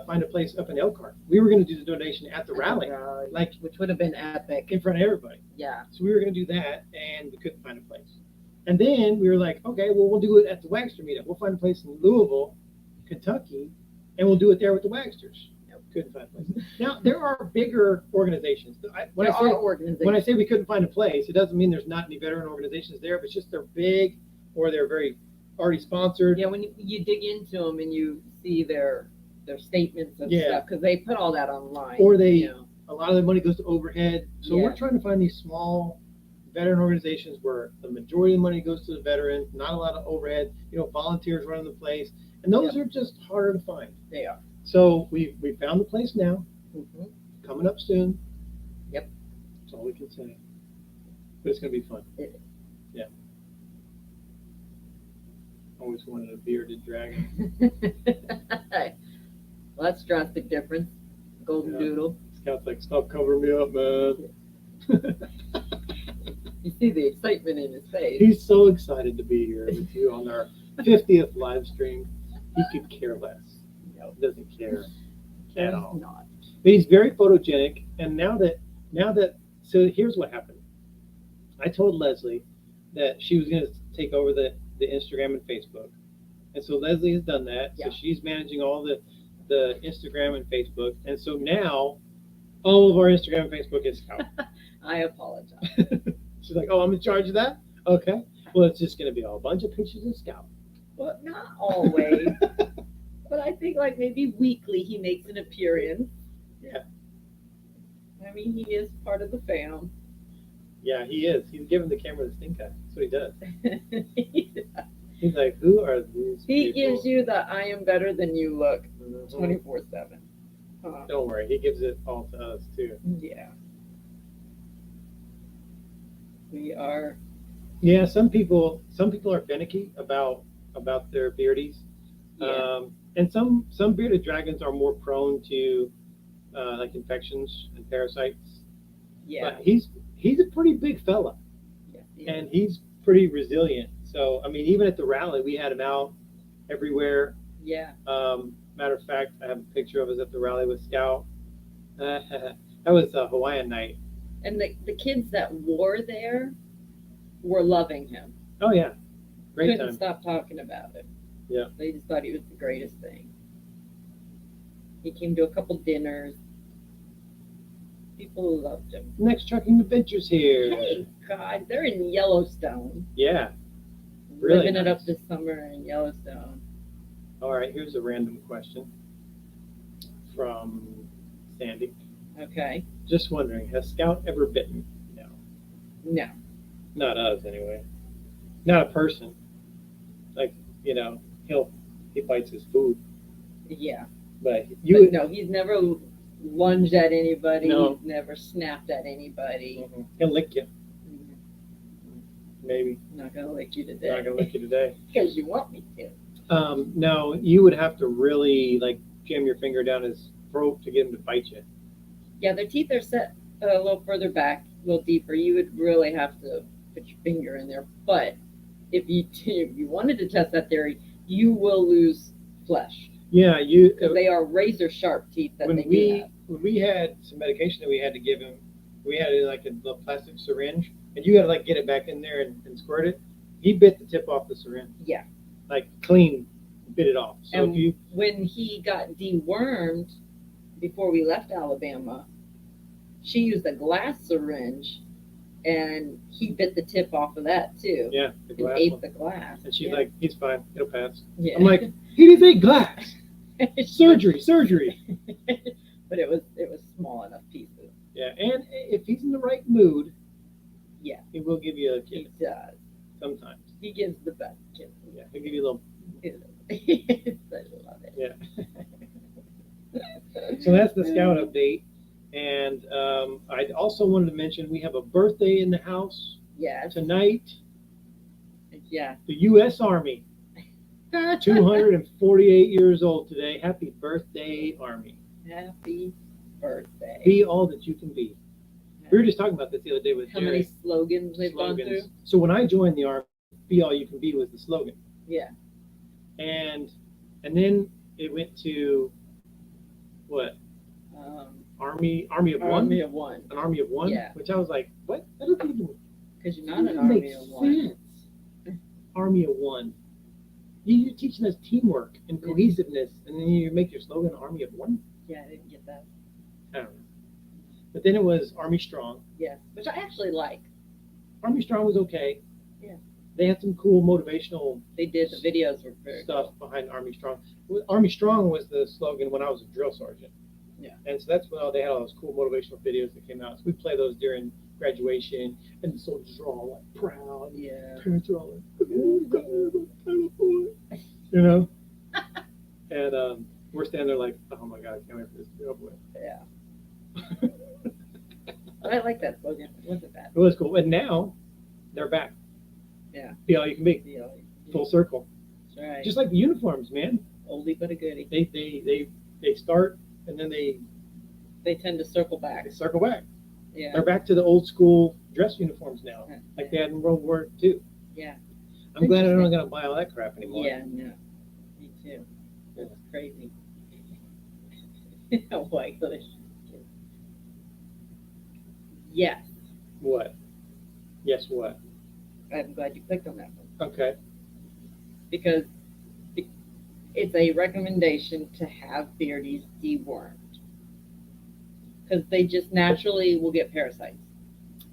find a place up in Elkhart. We were going to do the donation at the rally, like which would have been epic in front of everybody. Yeah. So we were going to do that, and we couldn't find a place. And then we were like, okay, well, we'll do it at the Wagster meetup. We'll find a place in Louisville, Kentucky, and we'll do it there with the Wagsters. Nope, couldn't find a place. Now, there are bigger organizations. When I say we couldn't find a place, it doesn't mean there's not any veteran organizations there, but it's just they're big or they're very already sponsored. Yeah, when you dig into them and you see their statements and stuff, because they put all that online. Or a lot of the money goes to overhead. So we're trying to find these small veteran organizations where the majority of the money goes to the veterans, not a lot of overhead, volunteers running the place. And those are just harder to find. They are. So we found the place now, coming up soon. Yep. That's all we can say. But it's going to be fun. Yeah. Always wanted a bearded dragon. Well, that's drastic difference. Golden Doodle. Scout's like, stop covering me up, man. You see the excitement in his face. He's so excited to be here with you on our 50th live stream. He could care less. No, doesn't care at all. Not. But he's very photogenic. And now that, so here's what happened. I told Leslie that she was going to take over the Instagram and Facebook. And so Leslie has done that. Yeah. So she's managing all the Instagram and Facebook. And so now all of our Instagram and Facebook is Scout. I apologize. She's like, oh, I'm in charge of that? Okay. Well, it's just going to be a bunch of pictures of Scout. Well, not always. But I think like maybe weekly he makes an appearance. Yeah. I mean, he is part of the fam. Yeah, he is. He's giving the camera the stink eye. That's what he does. Yeah. He's like, who are these He people? gives you the I am better than you look 24/7. Don't worry. He gives it all to us, too. Yeah. We are. Yeah, some people are finicky about their beardies. Yeah. And some bearded dragons are more prone to like infections and parasites. Yeah. But he's a pretty big fella. Yeah. And he's pretty resilient. So, I mean, even at the rally, we had him out everywhere. Yeah. Matter of fact, I have a picture of us at the rally with Scout. That was a Hawaiian night. And the kids that were there were loving him. Oh, yeah. Great Couldn't time. stop talking about it. Yeah. They just thought he was the greatest thing. He came to a couple dinners. People loved him. Next Trucking Adventures here. Hey, God, they're in Yellowstone. Yeah. Really Living it nice. up this summer in Yellowstone. All right, here's a random question from Sandy. Okay. Just wondering, has Scout ever bitten? No. No. Not us, anyway. Not a person. Like, he bites his food. Yeah. But no, he's never lunged at anybody. No. He's never snapped at anybody. He'll lick you. Maybe. Not gonna lick you today. Not gonna lick you today. Because you want me to. No, you would have to really jam your finger down his throat to get him to bite you. Yeah, their teeth are set a little further back, a little deeper. You would really have to put your finger in there. But if you wanted to test that theory, you will lose flesh. Yeah, because they are razor sharp teeth that they do have. When we had some medication that we had to give him, we had it in a little plastic syringe, and you had to get it back in there and squirt it. He bit the tip off the syringe. Yeah. Clean, bit it off. So and when he got dewormed before we left Alabama, she used a glass syringe, and he bit the tip off of that too. Yeah, the And glass ate one. the glass. And she's Yeah. like, he's fine, it'll pass. Yeah. I'm like, he didn't say glass. Surgery. But it was small enough pieces. Yeah, and if he's in the right mood, Yeah. he will give you a He kiss does. sometimes. He gives the best kisses. Yeah, he'll give you a little. I love it. Yeah. So that's the scout update. And I also wanted to mention we have a birthday in the house Yes. tonight. Yeah. The U.S. Army, 248 years old today. Happy birthday, Army. Happy birthday. Be all that you can be. We were just talking about this the other day with How Jerry. many slogans they've gone through? So when I joined the Army, be all you can be was the slogan. Yeah. And then it went to what? Army of One? Army of One. An Army of One? Yeah. Which I was like, what? That doesn't even Because you're not an Army of One. sense. Army of One. You're teaching us teamwork and cohesiveness, and then you make your slogan Army of One? Yeah, I didn't get that. I don't know. But then it was Army Strong. Yeah, which I actually like. Army Strong was okay. Yeah. They had some cool motivational They did. The videos were very stuff behind Army Strong. Army Strong was the slogan when I was a drill sergeant. Yeah. And so that's when they had all those cool motivational videos that came out. So we play those during graduation, and the soldiers are all like proud. Yeah. Parents are all like, oh, God, I'm a boy. You know? And we're standing there like, oh my God, I can't wait for this to be over with. Yeah. I like that slogan. It wasn't bad. It was cool. And now they're back. Yeah. Be all you can be. Yeah. Full circle. That's right. Just like the uniforms, man. Oldie but a goodie. They start and then they Tend to circle back. circle back. Yeah. They're back to the old school dress uniforms now, Yeah. like they had in World War II. Yeah. I'm glad I'm not gonna buy all that crap anymore. Yeah. No. Me too. That's crazy. Oh my gosh. Yes. What? Yes, what? I'm glad you clicked on that one Okay. because it's a recommendation to have beardies dewormed because they just naturally will get parasites.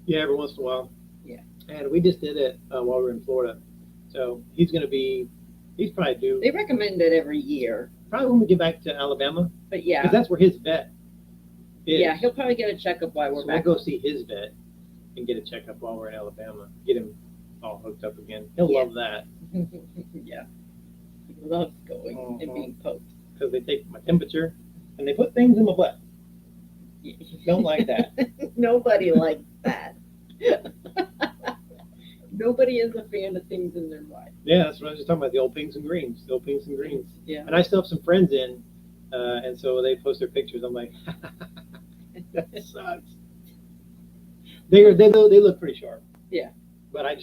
Yeah, every once in a while. Yeah. And we just did it while we were in Florida. So he's probably due. They recommend it every year, Probably when we get back to Alabama, but yeah. because that's where his vet is. Yeah, he'll probably get a checkup while we're So back. we'll go see his vet and get a checkup while we're in Alabama. Get him all hooked up again. He'll Yeah. love that Yeah. He loves going and being poked. because they take my temperature and they put things in my butt. Don't like that. Nobody likes that. Nobody is a fan of things in their life. Yeah, that's what I was just talking about. The old pinks and greens. The old pinks and greens. Yeah. And I still have some friends in, and so they post their pictures. I'm like, that sucks. They look pretty sharp. Yeah. But I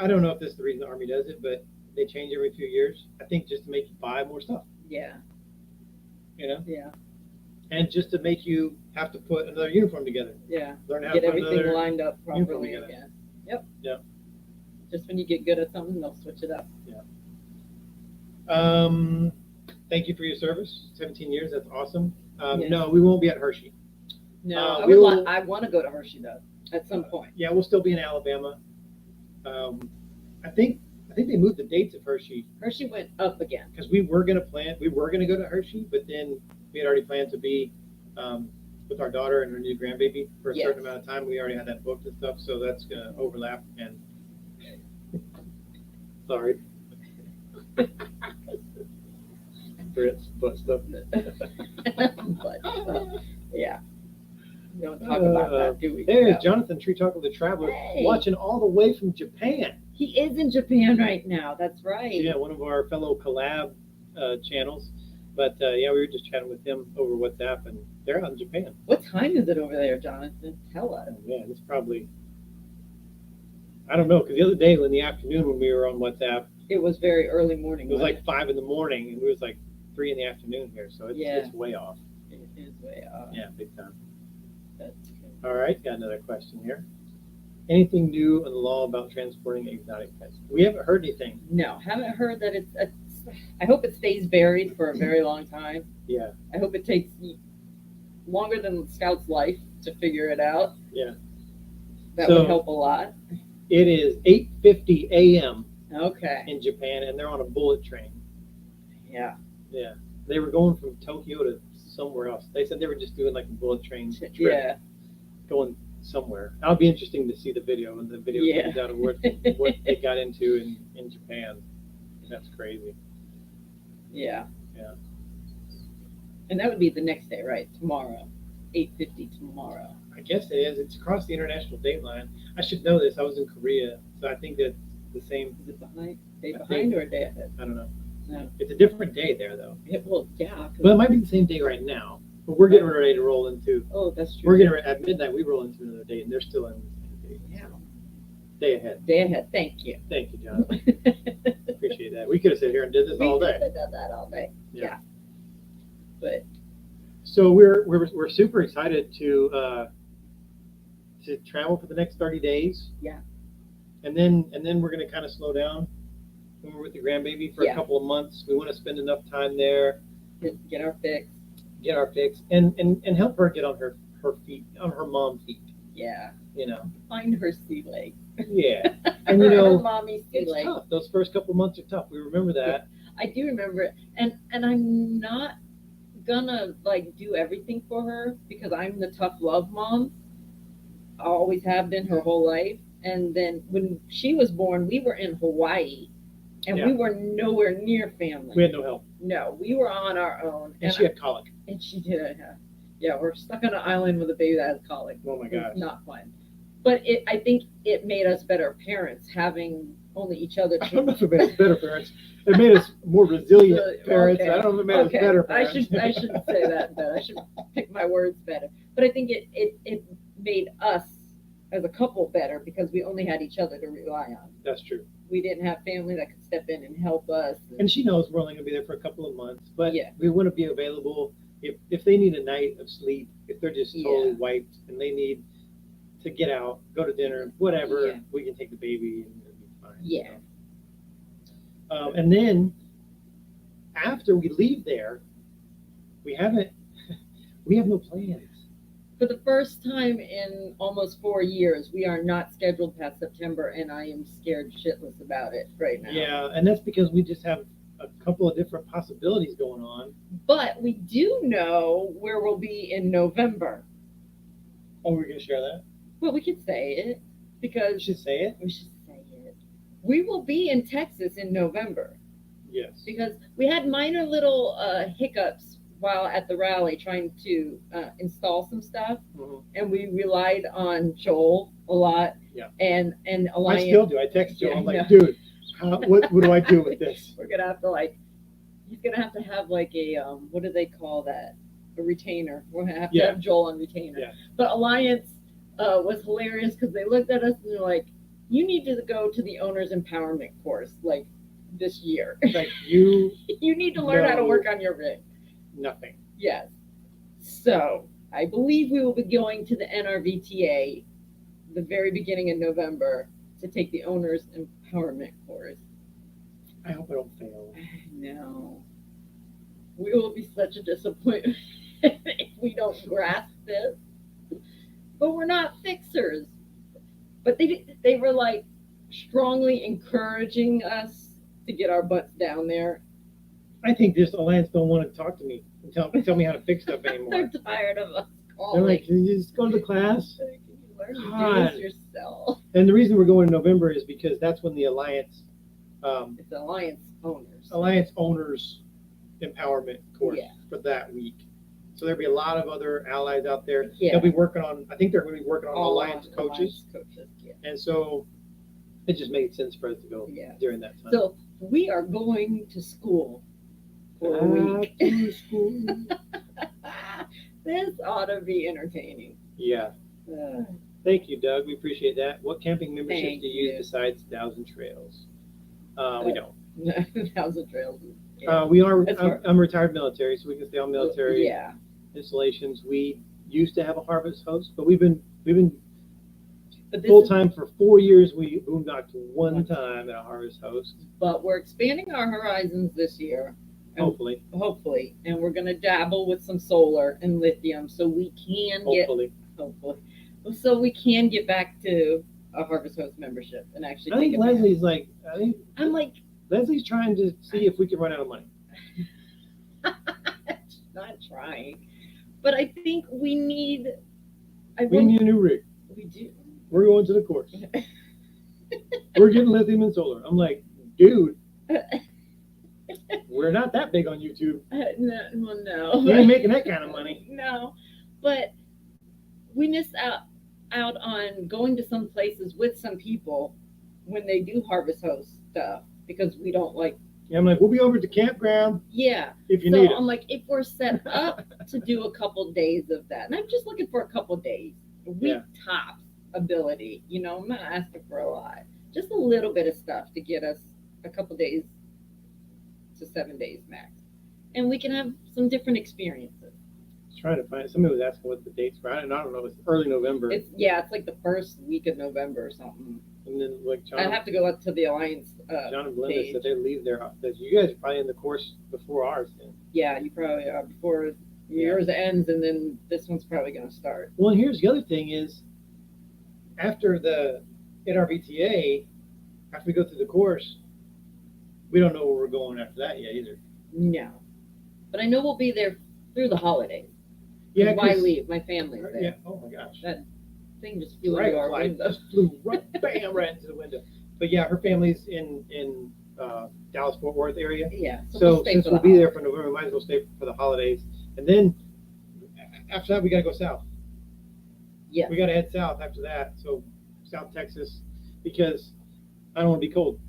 don't know if this is the reason the Army does it, but they change every few years. I think just to make you buy more stuff, Yeah. you know, Yeah. and just to make you have to put another uniform together. Yeah. Learn how Get to put everything another. lined up uniform properly together. again. Yep. Yep. Just when you get good at something, they'll switch it up. Thank you for your service. 17 years. That's awesome. Yes. No, we won't be at Hershey. No, we'll- I want to go to Hershey though at some point. Yeah, we'll still be in Alabama. I think they moved the dates of Hershey Hershey went up again. because we were gonna go to Hershey, but then we had already planned to be with our daughter and her new grandbaby for a Yes. certain amount of time. We already had that booked and stuff, so that's gonna overlap. And sorry, Brits, butt stuff. But yeah, we don't talk about that, do we? There's No. Jonathan Tree Talk with the Traveler, Hey. watching all the way from Japan. He is in Japan right now. That's right. Yeah, one of our fellow collab channels. But yeah, we were just chatting with him over WhatsApp, and they're out in Japan. What time is it over there, Jonathan? Tell us. Oh, man, it's probably, I don't know, because the other day in the afternoon when we were on WhatsApp, It was very early morning. it was wasn't like 5 in the morning, and it was like 3 in the afternoon here, so it's way off. it? It is way off. Yeah, big time. That's good. All right, got another question here. Anything new in the law about transporting exotic pets? We haven't heard anything. No, haven't heard that I hope it stays buried for a very long time. Yeah. I hope it takes longer than the Scout's life to figure it out. Yeah. That So- would help a lot. It is 8:50 a.m. Okay. in Japan, and they're on a bullet train. Yeah. Yeah. They were going from Tokyo to somewhere else. They said they were just doing like a bullet train trip, Yeah. going somewhere. That'll be interesting to see the video when the video Yeah. comes out of what they got into in Japan. That's crazy. Yeah. Yeah. And that would be the next day, right? Tomorrow. 8:50 tomorrow. I guess it is. It's across the international date line. I should know this. I was in Korea, so I think that's the same. Is it day I behind think- or a day ahead? I don't know. No. It's a different day there, though. Well, yeah. 'cause- But it might be the same day right now. But we're getting ready to roll into. oh, that's true. We're getting ready, at midnight. We roll into another date, and they're still in the same date. Yeah. Day ahead. Day ahead. Thank you. Thank you, John. Appreciate that. We could have sat here and did this all We day. could have done that all day. Yeah. But So we're super excited to travel for the next 30 days. Yeah. And then we're gonna kind of slow down when we're with the grandbaby for Yeah. a couple of months. We want to spend enough time there, get our fix. get our fix, and help her get on her feet, on her mom feet. Yeah. You know. Find her sea legs. Yeah. And you her know, mommy's sea it's legs. tough. Those first couple of months are tough. We remember that. I do remember it. And I'm not gonna like do everything for her because I'm the tough love mom. I always have been her whole life. And then when she was born, we were in Hawaii and we were nowhere near family. We had no help, No, we were on our own. and she had colic. And she did. Yeah, we're stuck on an island with a baby that has colic. Oh my gosh. It's not fun. But I think it made us better parents having only each other I to don't know if it made us better parents. It made us more resilient parents. Okay. I don't know if it made us better parents. I should say that better. I should pick my words better. But I think it made us as a couple better because we only had each other to rely on. That's true. We didn't have family that could step in and help us. And she knows we're only going to be there for a couple of months, but Yeah. we want to be available if they need a night of sleep, if they're just totally wiped and they need to get out, go to dinner, whatever, Yeah. we can take the baby and it'll be fine. Yeah. And then after we leave there, we have no plans. For the first time in almost 4 years, we are not scheduled past September, and I am scared shitless about it right now. Yeah, and that's because we just have a couple of different possibilities going on. But we do know where we'll be in November. Oh, we're going to share that? Well, we could say it We because should say it? we should say it. We will be in Texas in November Yes. because we had minor little hiccups while at the rally trying to install some stuff, Mhm. and we relied on Joel a lot. Yeah. And I Alliance. still do. I text Joe. Yeah, I'm like, yeah. dude, what do I do with this? We're gonna have to he's gonna have to have like a what do they call that? A retainer. We're gonna have to Yeah. have Joel on retainer. Yeah. But Alliance was hilarious because they looked at us and they're like, "You need to go to the owners empowerment course like this year. Like, you, You need to learn how to No. work on your rig." nothing. Yes. So I believe we will be going to the NRVTA the very beginning of November to take the owners empowerment course. I hope I don't fail. No. We will be such a disappointment if we don't grasp this. But we're not fixers. But they were like strongly encouraging us to get our butts down there. I think this Alliance don't want to talk to me and tell me how to fix stuff They're anymore. tired of us They're calling. like, can you just go to the class? Can you learn to do God. this yourself? And the reason we're going in November is because that's when the Alliance It's Alliance owners. owners empowerment course Yeah. for that week. So there'll be a lot of other allies out there. Yeah. They'll be working on. I think they're going to be working on All Alliance coaches, Alliance coaches, yeah. and so it just made sense for us to go Yeah. during that time. So we are going to school for a week. Back to school. This ought to be entertaining. Yeah. Uh, Thank you, Doug. We appreciate that. What camping membership Thank do you use you. besides Thousand Trails? We don't. Thousand Trails. We are. That's fair. I'm retired military, so we can stay on military Yeah. installations. We used to have a harvest host, but we've been But this full is, time for 4 years. We boondoggled one time at a harvest host. but we're expanding our horizons this year, Hopefully. And we're going to dabble with some solar and lithium so we can hopefully, so we can get back to a Harvest Host membership and actually. I think Leslie's like, I'm like, Leslie's trying to see if we can run out of money. Not trying, but I think we need. We need a new rig. We do. We're going to the course. We're getting lithium and solar. I'm like, dude, we're not that big on YouTube. No. We ain't making that kind of money. No, but we miss out on going to some places with some people when they do Harvest Host stuff because we don't like. Yeah, I'm like, we'll be over at the campground. Yeah. If you need it. I'm like, if we're set up to do a couple days of that, and I'm just looking for a couple days, a week tops ability. You know, I'm not asking for a lot, just a little bit of stuff to get us a couple days to 7 days max, and we can have some different experiences. Trying to find. Somebody was asking what the dates were. I don't know. It's early November. It's like the first week of November or something. And then like John, I have to go up to the Alliance. John and Belinda page. said they leave their. You guys are probably in the course before ours. Then. Yeah, you probably are before yours ends, and then this one's probably going to start. Well, and here's the other thing is, after the NRVTA, after we go through the course, we don't know where we're going after that yet either. No, but I know we'll be there through the holidays. Yeah, why leave? My family's there. Yeah. Oh my gosh. That thing just flew into our window. Flew right into the window. But yeah, her family's in Dallas Fort Worth area. Yeah. So since we'll be there for November, we might as well stay for the holidays. And then after that, we got to go south. Yeah. We got to head south after that. So South Texas, because I don't want to be cold.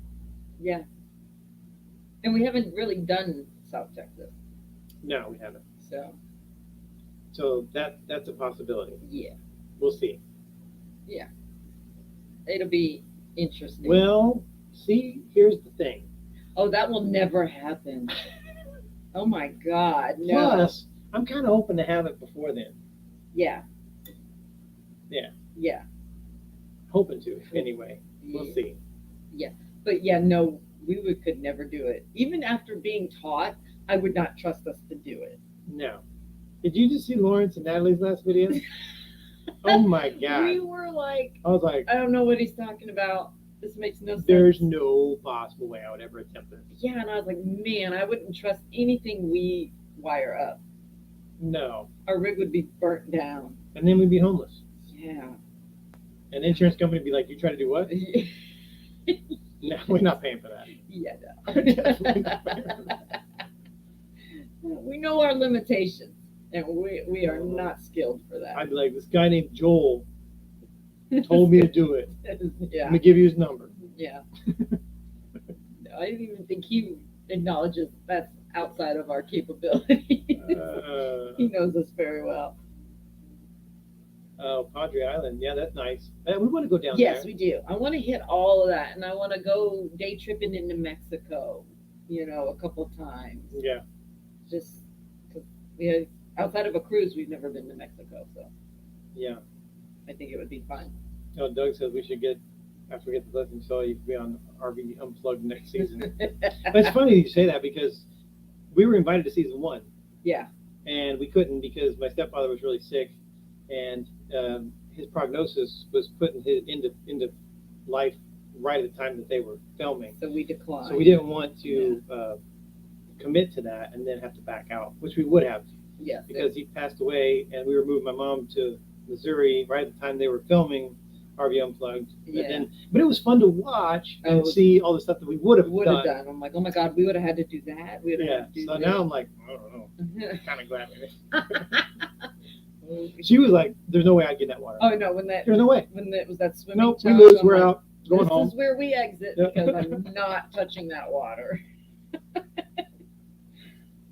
Yeah. And we haven't really done South Texas. No, we haven't. So that's a possibility. Yeah. We'll see. Yeah. It'll be interesting. Well, see, here's the thing. Oh, that will never happen. Oh my God, no. Plus, I'm kind of hoping to have it before then. Yeah. Yeah. Yeah. Hoping to, anyway. We'll see. Yeah. But yeah, no, we could never do it. Even after being taught, I would not trust us to do it. No. Did you just see Lawrence and Natalie's last video? Oh my God. We were like, I was like, I don't know what he's talking about. This makes no sense. There's no possible way I would ever attempt this. Yeah, and I was like, man, I wouldn't trust anything we wire up. No. Our rig would be burnt down. And then we'd be homeless. Yeah. An insurance company would be like, you try to do what? No, we're not paying for that. Yeah, no. We're definitely not paying for that. We know our limitations, and we are not skilled for that. I'd be like, this guy named Joel told me to do it. Yeah. Let me give you his number. Yeah. No, I didn't even think he acknowledges that's outside of our capability. He knows us very well. Oh, Padre Island. Yeah, that's nice. We want to go down there. Yes, we do. I want to hit all of that, and I want to go day tripping into Mexico, a couple of times. Yeah. Just because outside of a cruise, we've never been to Mexico, so yeah, I think it would be fun. Oh, Doug says we should after we get the blessing, so you can be on RV Unplugged next season. But it's funny you say that because we were invited to season 1. Yeah. And we couldn't because my stepfather was really sick, and his prognosis was putting his into life right at the time that they were filming. So we declined. So we didn't want to commit to that and then have to back out, which we would have. Yes. Because he passed away, and we were moving my mom to Missouri right at the time they were filming RV Unplugged. Yeah. But it was fun to watch and see all the stuff that we would have done. I'm like, oh my God, we would have had to do that. We would have had to do so this. now I'm like, I don't know. Kind of glad we did. She was like, there's no way I'd get in that water. Oh no, there's no way. When it was that swimming. Nope, we challenge, lose. We're out. Going home. This is where we exit because I'm not touching that water.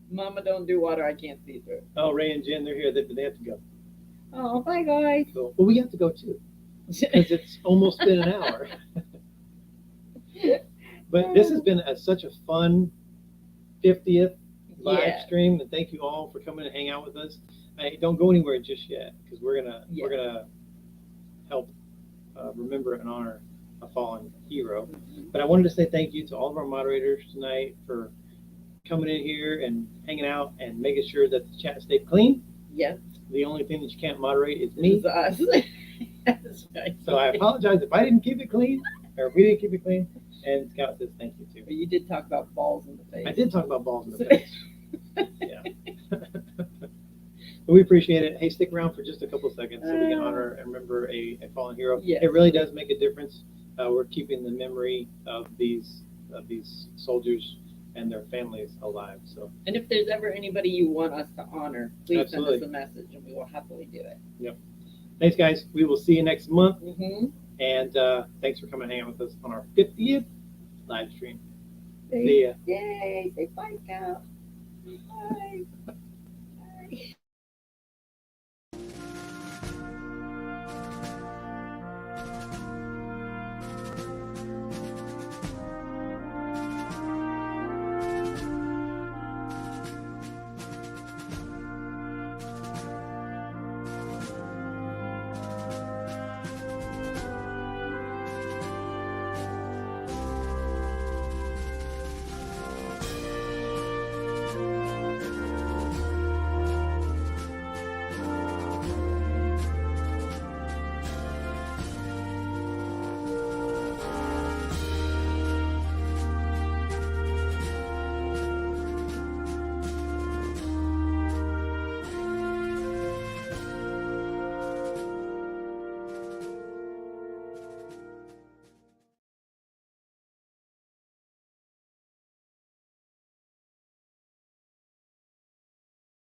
Mama don't do water I can't see through. Oh, Ray and Jen, they're here. They have to go. Oh, bye guys. So, well, we have to go too because it's almost been an hour. But this has been such a fun 50th live stream, and thank you all for coming and hang out with us. Don't go anywhere just yet because we're gonna help remember and honor a fallen hero. But I wanted to say thank you to all of our moderators tonight for coming in here and hanging out and making sure that the chat stayed clean. Yes. The only thing that you can't moderate is This me. is us. That's right. So I apologize if I didn't keep it clean or if we didn't keep it clean. And Scout says thank you too. But you did talk about balls in the face. I did talk about balls in the face. Yeah. But we appreciate it. Hey, stick around for just a couple seconds so we can honor and remember a fallen hero. Yes. It really does make a difference. We're keeping the memory of these soldiers and their families alive. So. And if there's ever anybody you want us to honor, please Absolutely. send us a message and we will happily do it. Yep. Thanks, guys. We will see you next month. Mm-hmm. And thanks for coming and hanging out with us on our 50th live stream. See ya. Yay! Say bye, Scout. Bye.